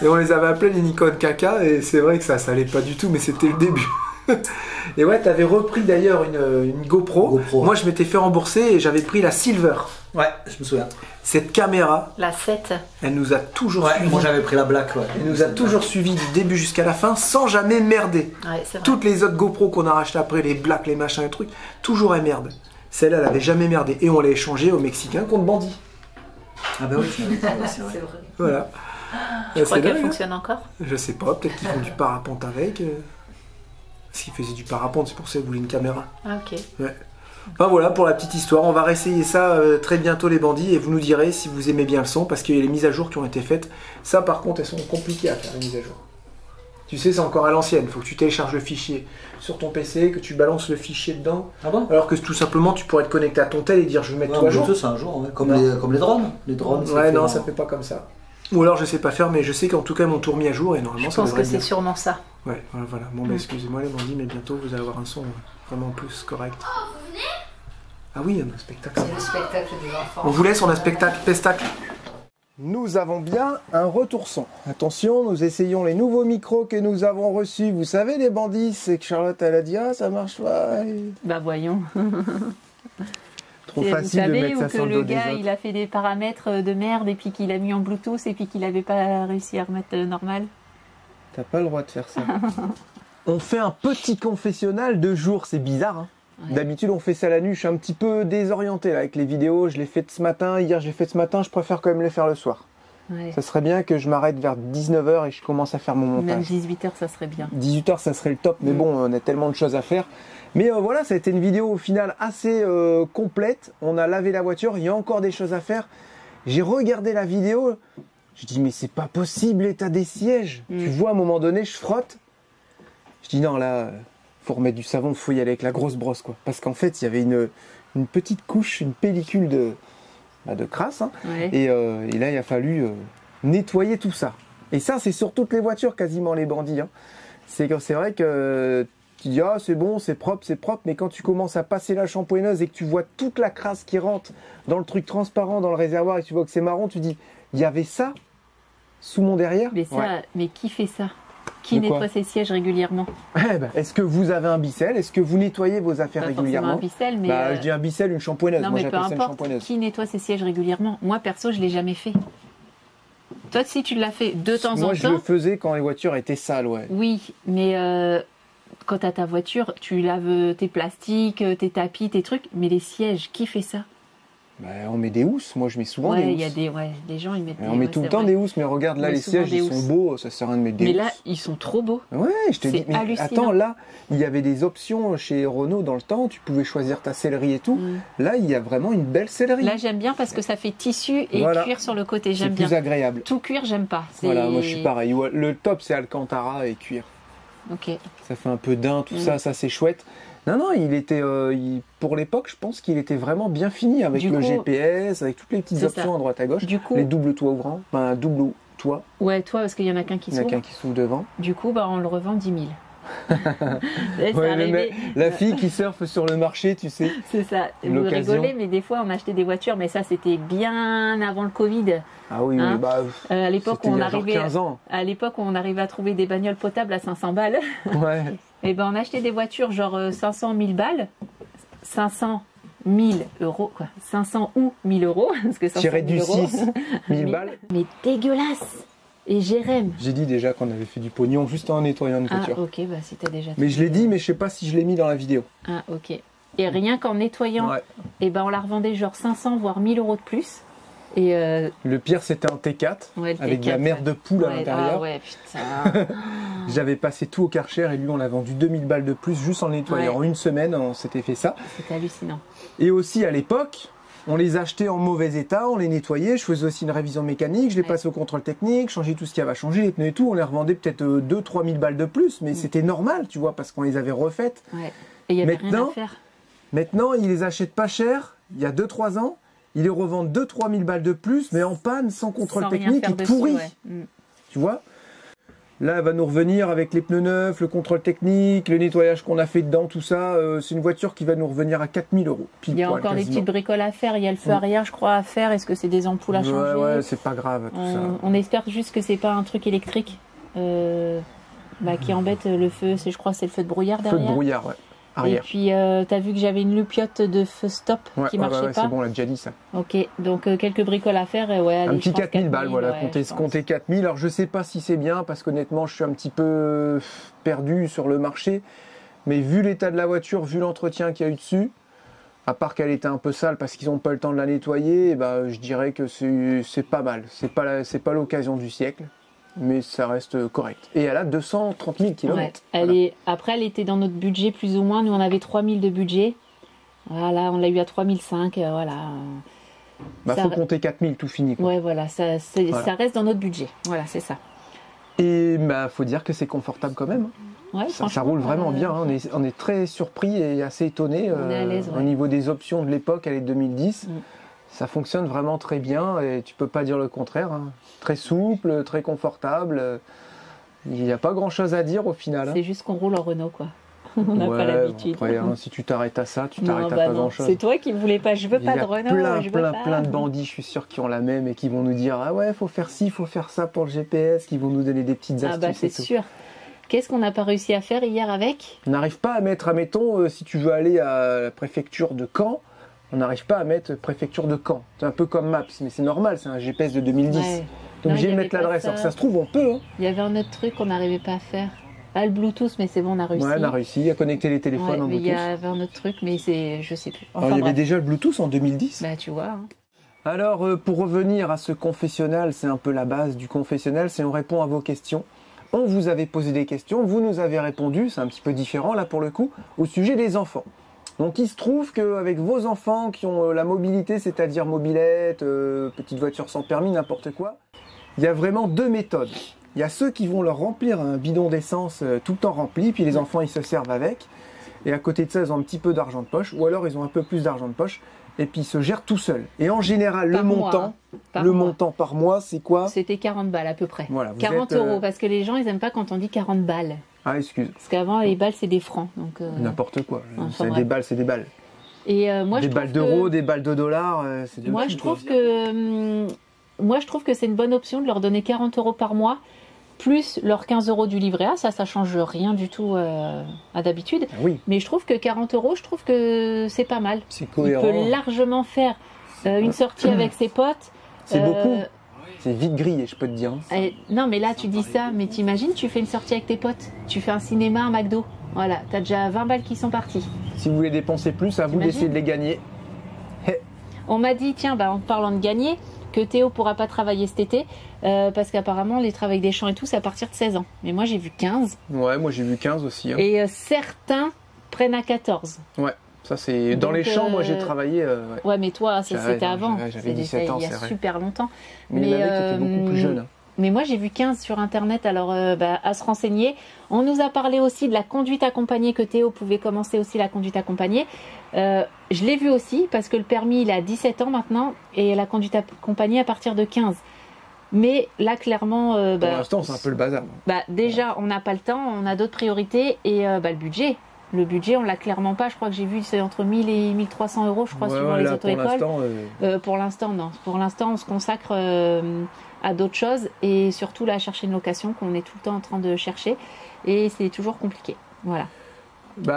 Speaker 3: Et on les avait appelés les Nikon caca, et c'est vrai que ça allait pas du tout, mais c'était le début. Et ouais, t'avais repris d'ailleurs une GoPro. Moi, je m'étais fait rembourser et j'avais pris la Silver.
Speaker 7: Ouais, je me souviens.
Speaker 3: Cette caméra,
Speaker 1: La 7.
Speaker 3: elle nous a toujours
Speaker 7: Ouais,
Speaker 3: suivis.
Speaker 7: moi j'avais pris la Black, ouais.
Speaker 3: Elle nous a toujours suivis du début jusqu'à la fin sans jamais merder.
Speaker 1: Ouais, c'est vrai.
Speaker 3: Toutes les autres GoPro qu'on a rachetées après, les Black, les machins, les trucs, toujours elles merdent. Celle-là, elle avait jamais merdé. Et on l'a échangée au Mexicain contre Bandit.
Speaker 7: Ah bah oui, tu m'avais dit, ouais, c'est vrai.
Speaker 1: C'est vrai.
Speaker 3: Voilà.
Speaker 1: Tu crois
Speaker 3: C'est
Speaker 1: qu'elle
Speaker 3: dingue, hein.
Speaker 1: fonctionne encore?
Speaker 3: Je sais pas, peut-être qu'ils font du parapente avec. Parce qu'ils faisaient du parapente, c'est pour ça qu'ils voulaient une caméra.
Speaker 1: Ah, ok.
Speaker 3: Enfin voilà pour la petite histoire, on va réessayer ça très bientôt les bandits et vous nous direz si vous aimez bien le son parce qu'il y a les mises à jour qui ont été faites. Ça par contre elles sont compliquées à faire les mises à jour. Tu sais c'est encore à l'ancienne, faut que tu télécharges le fichier sur ton PC, que tu balances le fichier dedans.
Speaker 7: Ah bon?
Speaker 3: Alors que tout simplement tu pourrais te connecter à ton tel et dire je vais mettre
Speaker 7: Ouais,
Speaker 3: tout à jour.
Speaker 7: Bluetooth, c'est un jour, ouais. Comme les drones. Les drones,
Speaker 3: Ouais
Speaker 7: fait
Speaker 3: non
Speaker 7: en-
Speaker 3: ça fait pas comme ça. Ou alors je sais pas faire mais je sais qu'en tout cas mon tour mis à jour et normalement
Speaker 1: Je
Speaker 3: ça
Speaker 1: pense
Speaker 3: devrait
Speaker 1: que
Speaker 3: être
Speaker 1: c'est
Speaker 3: bien.
Speaker 1: sûrement ça.
Speaker 3: Ouais voilà. Bon bah excusez-moi les bandits mais bientôt vous allez avoir un son vraiment plus correct. Ah oui, on a un spectacle.
Speaker 1: C'est le spectacle des enfants.
Speaker 3: On vous laisse, on a spectacle, pestacle. Nous avons bien un retour son. Attention, nous essayons les nouveaux micros que nous avons reçus. Vous savez, les bandits, c'est que Charlotte, elle a dit, ah, ça marche pas.
Speaker 1: Bah voyons.
Speaker 3: Trop
Speaker 1: Vous
Speaker 3: facile de
Speaker 1: savez,
Speaker 3: mettre
Speaker 1: ou
Speaker 3: ça
Speaker 1: que
Speaker 3: sur le
Speaker 1: le
Speaker 3: dos des
Speaker 1: gars,
Speaker 3: autres.
Speaker 1: il a fait des paramètres de merde et puis qu'il a mis en Bluetooth et puis qu'il avait pas réussi à remettre normal.
Speaker 3: T'as pas le droit de faire ça. On fait un petit confessionnal de jour, c'est bizarre, hein.
Speaker 1: Ouais.
Speaker 3: D'habitude, on fait ça la nuit. Je suis un petit peu désorienté là, avec les vidéos. Je l'ai fait ce matin, hier, je l'ai fait ce matin. Je préfère quand même les faire le soir.
Speaker 1: Ouais.
Speaker 3: Ça serait bien que je m'arrête vers 19h et je commence à faire mon
Speaker 1: Même
Speaker 3: montage.
Speaker 1: 18h, ça serait bien.
Speaker 3: 18h, ça serait le top. Mais bon, on a tellement de choses à faire. Mais voilà, ça a été une vidéo au final assez complète. On a lavé la voiture. Il y a encore des choses à faire. J'ai regardé la vidéo. Je dis, mais c'est pas possible l'état des sièges. Tu vois, à un moment donné, je frotte. Je dis, non, là... faut remettre du savon, faut y aller avec la grosse brosse quoi. Parce qu'en fait il y avait une petite couche, une pellicule de crasse hein.
Speaker 1: Ouais.
Speaker 3: Et là il a fallu nettoyer tout ça. Et ça c'est sur toutes les voitures quasiment les bandits hein. C'est vrai que tu dis ah c'est bon, c'est propre, mais quand tu commences à passer la shampooineuse et que tu vois toute la crasse qui rentre dans le truc transparent dans le réservoir et que tu vois que c'est marron, tu dis il y avait ça sous mon derrière.
Speaker 1: Mais ça,
Speaker 3: Ouais.
Speaker 1: mais qui fait ça? Qui
Speaker 3: De quoi?
Speaker 1: nettoie ses sièges régulièrement?
Speaker 3: Eh ben, est-ce que vous avez un bicelle? Est-ce que vous nettoyez vos affaires
Speaker 1: Pas forcément
Speaker 3: régulièrement?
Speaker 1: un bicelle, mais
Speaker 3: Bah, je dis un bicelle, une shampooineuse.
Speaker 1: non,
Speaker 3: Moi,
Speaker 1: mais peu
Speaker 3: j'appelle ça une
Speaker 1: importe.
Speaker 3: shampooineuse.
Speaker 1: Qui nettoie ses sièges régulièrement? Moi, perso, je l'ai jamais fait. Toi, si tu l'as fait de temps
Speaker 3: Moi,
Speaker 1: en
Speaker 3: je le
Speaker 1: temps,
Speaker 3: faisais quand les voitures étaient sales, ouais.
Speaker 1: oui, mais quand t'as ta voiture, tu laves tes plastiques, tes tapis, tes trucs, mais les sièges, qui fait ça?
Speaker 3: Bah, on met des housses. Moi, je mets souvent des
Speaker 1: Ouais,
Speaker 3: housses.
Speaker 1: il y a des, ouais, les gens ils mettent.
Speaker 3: On met tout le temps des housses, mais regarde là,
Speaker 1: On met
Speaker 3: les
Speaker 1: souvent
Speaker 3: sièges,
Speaker 1: des
Speaker 3: ils sont
Speaker 1: housses.
Speaker 3: beaux. Ça sert à rien de mettre des
Speaker 1: Mais
Speaker 3: housses.
Speaker 1: là, ils sont trop beaux.
Speaker 3: Ouais, je te
Speaker 1: c'est
Speaker 3: dis. Mais
Speaker 1: hallucinant.
Speaker 3: attends, là, il y avait des options chez Renault dans le temps. Tu pouvais choisir ta sellerie et tout. Là, il y a vraiment une belle sellerie.
Speaker 1: Là, j'aime bien parce que ça fait tissu et
Speaker 3: Voilà.
Speaker 1: cuir sur le côté.
Speaker 3: C'est
Speaker 1: J'aime
Speaker 3: plus
Speaker 1: bien.
Speaker 3: agréable.
Speaker 1: Tout cuir, j'aime pas. C'est-
Speaker 3: Voilà, moi, je suis pareil. Ouais, le top, c'est Alcantara et cuir.
Speaker 1: Ok.
Speaker 3: Ça fait un peu daim, tout ça c'est chouette. Non, il était, pour l'époque, je pense qu'il était vraiment bien fini avec
Speaker 1: Du
Speaker 3: le
Speaker 1: coup,
Speaker 3: GPS, avec toutes les petites
Speaker 1: c'est
Speaker 3: options
Speaker 1: ça.
Speaker 3: à droite à gauche.
Speaker 1: Du coup,
Speaker 3: Les doubles toits ouvrants, enfin double toit,
Speaker 1: ouais, toi, parce qu'il y en a qu'un qui
Speaker 3: il y en a
Speaker 1: s'ouvre.
Speaker 3: qu'un qui s'ouvre devant.
Speaker 1: Du coup, bah, on le revend 10 000. Ouais, c'est
Speaker 3: Ouais,
Speaker 1: arrivé.
Speaker 3: la fille qui surfe sur le marché, tu sais.
Speaker 1: C'est ça. Vous
Speaker 3: L'occasion.
Speaker 1: rigolez, mais des fois, on achetait des voitures, mais ça, c'était bien avant le Covid.
Speaker 3: Ah oui,
Speaker 1: Hein,
Speaker 3: oui, bah,
Speaker 1: À l'époque,
Speaker 3: c'était
Speaker 1: où
Speaker 3: il
Speaker 1: on
Speaker 3: y a genre
Speaker 1: arrivait,
Speaker 3: 15 ans.
Speaker 1: à l'époque, où on arrivait à trouver des bagnoles potables à 500 balles.
Speaker 3: Ouais.
Speaker 1: Et ben, on achetait des voitures genre 500 000 balles, 500 000 euros, quoi. 500 ou 1000 euros, parce que 500
Speaker 3: Tiré
Speaker 1: 000
Speaker 3: du
Speaker 1: euros.
Speaker 3: 6, 1000 balles.
Speaker 1: Mais dégueulasse. Et Jérém.
Speaker 3: J'ai dit déjà qu'on avait fait du pognon juste en nettoyant une
Speaker 1: Ah,
Speaker 3: voiture.
Speaker 1: ok, bah si t'as déjà.
Speaker 3: Mais je l'ai dit, mais je sais pas si je l'ai mis dans la vidéo.
Speaker 1: Ah, ok. Et rien qu'en nettoyant,
Speaker 3: Ouais.
Speaker 1: et ben on la revendait genre 500 voire 1000 euros de plus. Et
Speaker 3: Le pire, c'était un T4
Speaker 1: ouais, le
Speaker 3: avec de la
Speaker 1: T4,
Speaker 3: merde de poule à
Speaker 1: ouais,
Speaker 3: l'intérieur.
Speaker 1: ah ouais, putain.
Speaker 3: J'avais passé tout au Karcher et lui on l'a vendu 2000 balles de plus juste en le nettoyant.
Speaker 1: Ouais.
Speaker 3: En une semaine on s'était fait ça.
Speaker 1: C'était hallucinant.
Speaker 3: Et aussi à l'époque, On les achetait en mauvais état, on les nettoyait, je faisais aussi une révision mécanique, je les passais au contrôle technique, changeais tout ce qui avait à changer, les pneus et tout, on les revendait peut-être 2-3 000 balles de plus, mais c'était normal, tu vois, parce qu'on les avait refaites.
Speaker 1: Ouais. Et il y avait rien à faire.
Speaker 3: Maintenant, ils les achètent pas cher, il y a 2-3 ans, ils les revendent 2-3 000 balles de plus, mais en panne, sans contrôle
Speaker 1: Sans rien
Speaker 3: technique,
Speaker 1: faire
Speaker 3: et
Speaker 1: dessus,
Speaker 3: pourri.
Speaker 1: ouais.
Speaker 3: Tu vois? Là, elle va nous revenir avec les pneus neufs, le contrôle technique, le nettoyage qu'on a fait dedans, tout ça. C'est une voiture qui va nous revenir à 4 000 €.
Speaker 1: Il y a encore des petites bricoles à faire. Il y a le feu arrière, je crois, à faire. Est-ce que c'est des ampoules à changer?
Speaker 3: Ouais, c'est pas grave, tout ça.
Speaker 1: On espère juste que c'est pas un truc électrique qui embête le feu. Je crois que c'est le feu de brouillard derrière.
Speaker 3: Feu de brouillard, ouais. Arrière.
Speaker 1: Et puis, t'as vu que j'avais une loupiote de feu stop qui marchait pas.
Speaker 3: C'est bon, on l'a déjà dit ça.
Speaker 1: Ok, donc quelques bricoles à faire. Et ouais, allez,
Speaker 3: un petit 4 000 balles, voilà,
Speaker 1: ouais,
Speaker 3: comptez 4 000. Alors, je sais pas si c'est bien, parce qu'honnêtement, je suis un petit peu perdu sur le marché. Mais vu l'état de la voiture, vu l'entretien qu'il y a eu dessus, à part qu'elle était un peu sale parce qu'ils n'ont pas le temps de la nettoyer, je dirais que c'est pas mal. C'est pas l'occasion du siècle. Mais ça reste correct. Et elle a 230 000 km.
Speaker 1: Ouais. Après, elle était dans notre budget plus ou moins. Nous, on avait 3 000 de budget. Voilà, on l'a eu à 3 500. Voilà.
Speaker 3: Faut compter 4 000, tout fini. Quoi.
Speaker 1: Ouais, voilà, ça reste dans notre budget. Voilà, c'est ça.
Speaker 3: Et faut dire que c'est confortable quand même.
Speaker 1: Ouais,
Speaker 3: ça roule vraiment bien. Hein. On est très surpris et assez étonné.
Speaker 1: On est à l'aise,
Speaker 3: au niveau des options de l'époque, elle est 2010. Ça fonctionne vraiment très bien et tu peux pas dire le contraire. Hein. Très souple, très confortable. Il n'y a pas grand chose à dire au final.
Speaker 1: C'est juste qu'on roule en Renault, quoi. On n'a pas l'habitude.
Speaker 3: Après, si tu t'arrêtes à ça, tu t'arrêtes à pas grand chose.
Speaker 1: C'est toi qui ne voulais pas. Je veux pas de Renault.
Speaker 3: Il y a plein de bandits, je suis sûr, qui ont la même et qui vont nous dire ah ouais, faut faire ci, faut faire ça pour le GPS, qui vont nous donner des petites astuces.
Speaker 1: Ah c'est sûr. Qu'est-ce qu'on n'a pas réussi à faire hier avec?
Speaker 3: On n'arrive pas à mettre, admettons, si tu veux aller à la préfecture de Caen. On n'arrive pas à mettre préfecture de Caen. C'est un peu comme Maps, mais c'est normal, c'est un GPS de 2010. Ouais. Donc obligé de mettre l'adresse. Alors ça se trouve, on peut. Hein.
Speaker 1: Il y avait un autre truc qu'on n'arrivait pas à faire. Le Bluetooth, mais c'est bon, on a réussi.
Speaker 3: Ouais, on a réussi à connecter les téléphones en Bluetooth.
Speaker 1: Il y avait un autre truc, mais je sais plus.
Speaker 3: Enfin, il y avait déjà le Bluetooth en 2010.
Speaker 1: Tu vois. Hein.
Speaker 3: Alors, pour revenir à ce confessionnal, c'est un peu la base du confessionnal, c'est on répond à vos questions. On vous avait posé des questions, vous nous avez répondu, c'est un petit peu différent là pour le coup, au sujet des enfants. Donc il se trouve qu'avec vos enfants qui ont la mobilité, c'est-à-dire mobilette, petite voiture sans permis, n'importe quoi, il y a vraiment deux méthodes. Il y a ceux qui vont leur remplir un bidon d'essence tout le temps rempli, puis les enfants ils se servent avec. Et à côté de ça, ils ont un petit peu d'argent de poche, ou alors ils ont un peu plus d'argent de poche, et puis ils se gèrent tout seuls. Et en général, le montant par mois, c'est quoi? C'était
Speaker 1: 40 balles à peu près.
Speaker 3: Voilà,
Speaker 1: 40 €, parce que les gens, ils n'aiment pas quand on dit 40 balles.
Speaker 3: Ah, excuse.
Speaker 1: Parce qu'avant, les balles, c'est des francs.
Speaker 3: N'importe quoi. C'est des balles, c'est des balles.
Speaker 1: Et moi,
Speaker 3: des balles d'euros, des balles de dollars, c'est des
Speaker 1: Moi, je trouve que c'est une bonne option de leur donner 40 € par mois, plus leurs 15 € du livret A. Ça change rien du tout à d'habitude.
Speaker 3: Oui.
Speaker 1: Mais je trouve que 40 €, je trouve que c'est pas mal.
Speaker 3: C'est cohérent.
Speaker 1: Il peut largement faire une sortie avec ses potes.
Speaker 3: C'est beaucoup. C'est vite grillé, je peux te dire.
Speaker 1: Non, mais là, tu dis ça, mais t'imagines, tu fais une sortie avec tes potes, tu fais un cinéma, un McDo. Voilà, t'as déjà 20 balles qui sont parties.
Speaker 3: Si vous voulez dépenser plus, à vous d'essayer de les gagner.
Speaker 1: On m'a dit, tiens, en parlant de gagner, que Théo pourra pas travailler cet été, parce qu'apparemment, les travaux des champs et tout, c'est à partir de 16 ans. Mais moi, j'ai vu 15.
Speaker 3: Ouais, moi, j'ai vu 15 aussi. Hein.
Speaker 1: Et certains prennent à 14.
Speaker 3: Ouais. Ça, c'est dans les champs, moi j'ai travaillé.
Speaker 1: Ouais, mais toi, c'était avant.
Speaker 3: J'avais 17 ans,
Speaker 1: il y a super longtemps.
Speaker 3: Mais il y en avait qui étaient beaucoup plus jeunes.
Speaker 1: Mais moi, j'ai vu 15 sur Internet, alors à se renseigner. On nous a parlé aussi de la conduite accompagnée, que Théo pouvait commencer aussi la conduite accompagnée. Je l'ai vu aussi, parce que le permis, il a 17 ans maintenant, et la conduite accompagnée à partir de 15. Mais là, clairement...
Speaker 3: pour l'instant, c'est un peu le bazar.
Speaker 1: Déjà, on n'a pas le temps, on a d'autres priorités, et le budget... Le budget, on l'a clairement pas. Je crois que j'ai vu, c'est entre 1000 et 1300 €, je crois, suivant les auto-écoles. Pour l'instant, non. Pour l'instant, on se consacre à d'autres choses et surtout là, à chercher une location qu'on est tout le temps en train de chercher. Et c'est toujours compliqué. Voilà.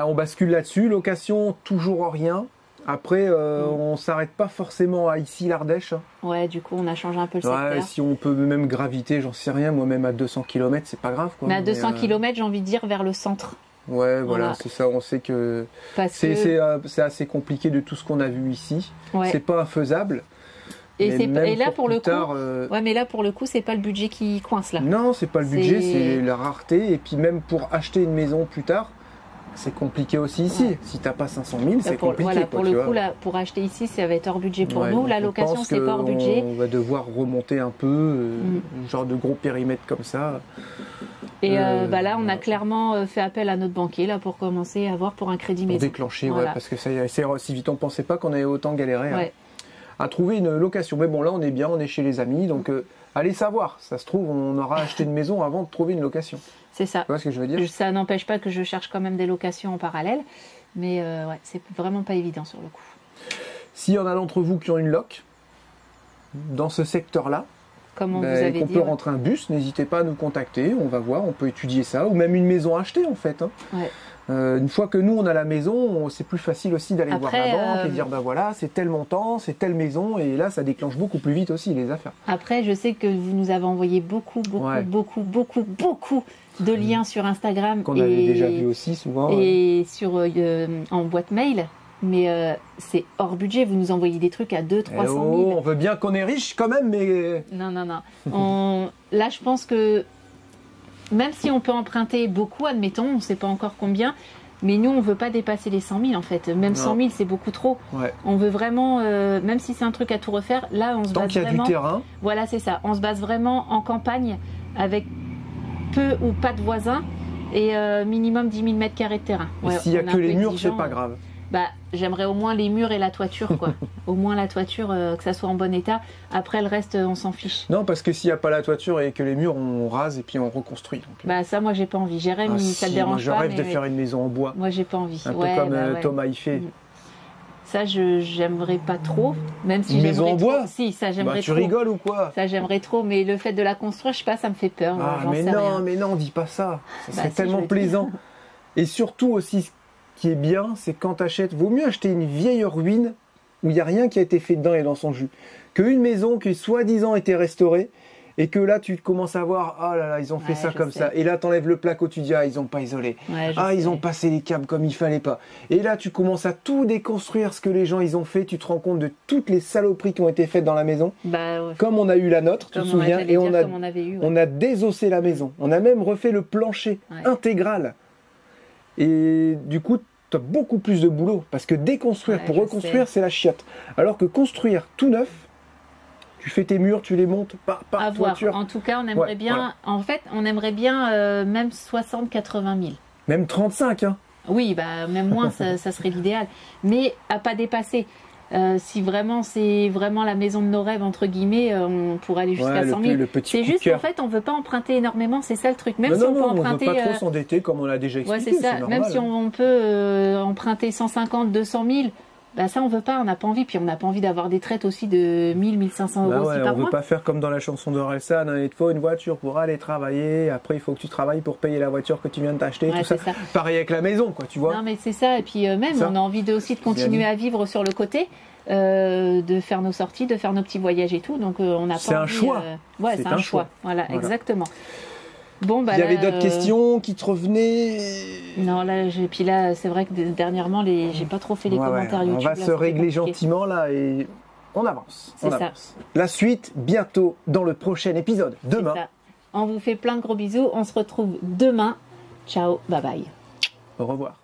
Speaker 3: On bascule là-dessus. Location, toujours rien. Après, on s'arrête pas forcément à ici, l'Ardèche.
Speaker 1: Ouais, du coup, on a changé un peu le secteur.
Speaker 3: Si on peut même graviter, j'en sais rien. Moi, même à 200 km, c'est pas grave. Quoi.
Speaker 1: Mais à 200 km, j'ai envie de dire vers le centre.
Speaker 3: Ouais, voilà, c'est ça. On sait que c'est assez compliqué de tout ce qu'on a vu ici. Ouais. C'est pas infaisable.
Speaker 1: Et là pour le coup, mais là pour le coup, c'est pas le budget qui coince là.
Speaker 3: Non, c'est pas le budget, c'est la rareté. Et puis même pour acheter une maison plus tard, c'est compliqué aussi ici.
Speaker 1: Ouais.
Speaker 3: Si t'as pas 500 000, c'est compliqué.
Speaker 1: Voilà,
Speaker 3: quoi,
Speaker 1: pour
Speaker 3: tu
Speaker 1: le
Speaker 3: vois.
Speaker 1: coup, là, pour acheter ici, ça va être hors budget pour
Speaker 3: Ouais,
Speaker 1: nous.
Speaker 3: donc
Speaker 1: La
Speaker 3: je
Speaker 1: location,
Speaker 3: pense
Speaker 1: c'est pas hors budget.
Speaker 3: On va devoir remonter un peu, un genre de gros périmètre comme ça.
Speaker 1: Et là, on a clairement fait appel à notre banquier là pour commencer à voir pour un crédit
Speaker 3: Pour
Speaker 1: maison.
Speaker 3: déclencher,
Speaker 1: Voilà.
Speaker 3: ouais, parce que ça, c'est si vite on pensait pas qu'on avait autant galéré
Speaker 1: Ouais.
Speaker 3: à trouver une location. Mais bon, là, on est bien, on est chez les amis, donc allez savoir. Ça se trouve, on aura acheté une maison avant de trouver une location.
Speaker 1: C'est ça.
Speaker 3: Tu vois ce que je veux dire?
Speaker 1: Ça n'empêche pas que je cherche quand même des locations en parallèle, mais ouais, c'est vraiment pas évident sur le coup.
Speaker 3: S'il y en a d'entre vous qui ont une loc dans ce secteur-là,
Speaker 1: Comme on vous
Speaker 3: ben,
Speaker 1: avait
Speaker 3: qu'on
Speaker 1: dit.
Speaker 3: peut
Speaker 1: Ouais.
Speaker 3: rentrer un bus, n'hésitez pas à nous contacter, on va voir, on peut étudier ça, ou même une maison achetée en fait. Hein.
Speaker 1: Ouais.
Speaker 3: Une fois que nous on a la maison, c'est plus facile aussi d'aller voir
Speaker 1: Après,
Speaker 3: la banque et dire ben voilà, c'est tel montant, c'est telle maison, et là ça déclenche beaucoup plus vite aussi les affaires.
Speaker 1: Après, je sais que vous nous avez envoyé beaucoup
Speaker 3: Ouais.
Speaker 1: de liens sur Instagram
Speaker 3: Qu'on avait déjà vu aussi souvent.
Speaker 1: et sur en boîte mail. Mais c'est hors budget, vous nous envoyez des trucs à 200
Speaker 3: Eh
Speaker 1: 300
Speaker 3: oh,
Speaker 1: 000.
Speaker 3: on veut bien qu'on est riche quand même, mais
Speaker 1: Non. Là, je pense que même si on peut emprunter beaucoup, admettons, on ne sait pas encore combien, mais nous, on veut pas dépasser les 100 000 en fait. Même 100 000, c'est beaucoup trop.
Speaker 3: ouais.
Speaker 1: On veut vraiment, même si c'est un truc à tout refaire, là, on se
Speaker 3: Tant
Speaker 1: base
Speaker 3: qu'il y a
Speaker 1: vraiment.
Speaker 3: du terrain,
Speaker 1: Voilà, c'est ça. On se base vraiment en campagne avec peu ou pas de voisins et minimum 10 000 mètres carrés de terrain.
Speaker 3: et
Speaker 1: Ouais,
Speaker 3: s'il y a
Speaker 1: on est
Speaker 3: que
Speaker 1: un
Speaker 3: les
Speaker 1: peu
Speaker 3: murs,
Speaker 1: exigeant.
Speaker 3: c'est pas grave.
Speaker 1: Bah, j'aimerais au moins les murs et la toiture, quoi. Au moins la toiture, que ça soit en bon état. Après, le reste, on s'en fiche.
Speaker 3: Non, parce que s'il n'y a pas la toiture et que les murs, on rase et puis on reconstruit. Donc,
Speaker 1: Bah, ça, moi, j'ai pas envie. Jérémy,
Speaker 3: ah,
Speaker 1: ça
Speaker 3: si,
Speaker 1: te dérange
Speaker 3: moi, je
Speaker 1: pas.
Speaker 3: rêve de
Speaker 1: mais
Speaker 3: faire une maison en bois,
Speaker 1: moi, j'ai pas envie.
Speaker 3: un peu
Speaker 1: Ouais,
Speaker 3: comme
Speaker 1: bah, ouais.
Speaker 3: Thomas y fait.
Speaker 1: Ça, j'aimerais pas trop. Même si
Speaker 3: Une maison
Speaker 1: j'aimerais
Speaker 3: en bois
Speaker 1: trop. Si, ça,
Speaker 3: Bah,
Speaker 1: j'aimerais
Speaker 3: tu
Speaker 1: trop.
Speaker 3: rigoles ou quoi?
Speaker 1: Ça, j'aimerais trop. Mais le fait de la construire, je sais pas, ça me fait peur.
Speaker 3: Ah,
Speaker 1: j'en
Speaker 3: mais
Speaker 1: sais
Speaker 3: non,
Speaker 1: rien.
Speaker 3: mais non, dis pas ça. Ça
Speaker 1: Bah,
Speaker 3: serait
Speaker 1: si,
Speaker 3: tellement
Speaker 1: je le dis.
Speaker 3: plaisant. Et surtout aussi, ce qui est bien, c'est quand t'achètes, vaut mieux acheter une vieille ruine où il n'y a rien qui a été fait dedans et dans son jus, qu'une maison qui soi-disant était restaurée et que là tu commences à voir, oh là là, ils ont fait
Speaker 1: Ouais,
Speaker 3: ça
Speaker 1: je
Speaker 3: comme
Speaker 1: sais.
Speaker 3: ça. Et là t'enlèves le placo, tu dis, ah, ils ont pas isolé.
Speaker 1: Ouais, je
Speaker 3: Ah, ils
Speaker 1: sais.
Speaker 3: ont passé les câbles comme il fallait pas. Et là, tu commences à tout déconstruire ce que les gens ils ont fait. Tu te rends compte de toutes les saloperies qui ont été faites dans la maison.
Speaker 1: Bah, ouais.
Speaker 3: Comme on a eu la nôtre, tu te
Speaker 1: Comme
Speaker 3: souviens,
Speaker 1: j'allais
Speaker 3: et
Speaker 1: dire, comme on avait eu. Ouais.
Speaker 3: on a désossé la maison. On a même refait le plancher
Speaker 1: Ouais.
Speaker 3: intégral. Et du coup, tu as beaucoup plus de boulot. Parce que déconstruire
Speaker 1: Ouais,
Speaker 3: pour
Speaker 1: je
Speaker 3: reconstruire,
Speaker 1: sais.
Speaker 3: c'est la chiotte. Alors que construire tout neuf, tu fais tes murs, tu les montes par
Speaker 1: À voir.
Speaker 3: toiture.
Speaker 1: En tout cas, on aimerait
Speaker 3: Ouais,
Speaker 1: bien.
Speaker 3: voilà.
Speaker 1: En fait, on aimerait bien même 60-80 000.
Speaker 3: Même 35, hein.
Speaker 1: Oui, bah même moins, ça serait l'idéal. Mais à pas dépasser. Si vraiment c'est vraiment la maison de nos rêves entre guillemets, on pourrait aller jusqu'à
Speaker 3: Ouais,
Speaker 1: 100 000.
Speaker 3: le petit
Speaker 1: C'est
Speaker 3: coup de
Speaker 1: juste
Speaker 3: cœur.
Speaker 1: en fait, on veut pas emprunter énormément. C'est ça le truc. Même
Speaker 3: Non,
Speaker 1: si
Speaker 3: non,
Speaker 1: on peut
Speaker 3: non, on veut
Speaker 1: emprunter.
Speaker 3: pas trop s'endetter comme on l'a déjà
Speaker 1: Ouais,
Speaker 3: expliqué.
Speaker 1: c'est ça.
Speaker 3: normal,
Speaker 1: Même si
Speaker 3: hein.
Speaker 1: on peut emprunter 150, 200 000, bah ça on veut pas, on n'a pas envie. Puis on n'a pas envie d'avoir des traites aussi de 1000, 1500
Speaker 3: Bah
Speaker 1: euros
Speaker 3: ouais,
Speaker 1: aussi par
Speaker 3: on veut
Speaker 1: mois.
Speaker 3: pas faire comme dans la chanson de Orelsan, hein, il te faut une voiture pour aller travailler, après il faut que tu travailles pour payer la voiture que tu viens de t'acheter,
Speaker 1: Ouais,
Speaker 3: tout ça.
Speaker 1: c'est ça.
Speaker 3: Pareil avec la maison, quoi, tu vois.
Speaker 1: Non mais c'est ça. Et puis même
Speaker 3: Ça.
Speaker 1: on a envie aussi de continuer à vivre sur le côté. De faire nos sorties, de faire nos petits voyages et tout, donc on n'a pas
Speaker 3: C'est un
Speaker 1: envie,
Speaker 3: choix.
Speaker 1: ouais,
Speaker 3: C'est
Speaker 1: c'est
Speaker 3: un
Speaker 1: un
Speaker 3: choix.
Speaker 1: choix. Voilà,
Speaker 3: Voilà.
Speaker 1: exactement. Bon, bah
Speaker 3: Il y avait
Speaker 1: là,
Speaker 3: d'autres questions qui te revenaient.
Speaker 1: Non, là, puis là, c'est vrai que dernièrement, j'ai pas trop fait les
Speaker 3: Ouais, ouais,
Speaker 1: commentaires
Speaker 3: on
Speaker 1: YouTube.
Speaker 3: va
Speaker 1: là,
Speaker 3: se
Speaker 1: c'était
Speaker 3: régler
Speaker 1: compliqué.
Speaker 3: gentiment là et on avance.
Speaker 1: C'est
Speaker 3: on
Speaker 1: ça.
Speaker 3: avance. La suite bientôt dans le prochain épisode.
Speaker 1: C'est
Speaker 3: Demain.
Speaker 1: ça. On vous fait plein de gros bisous. On se retrouve demain. Ciao, bye bye.
Speaker 3: Au revoir.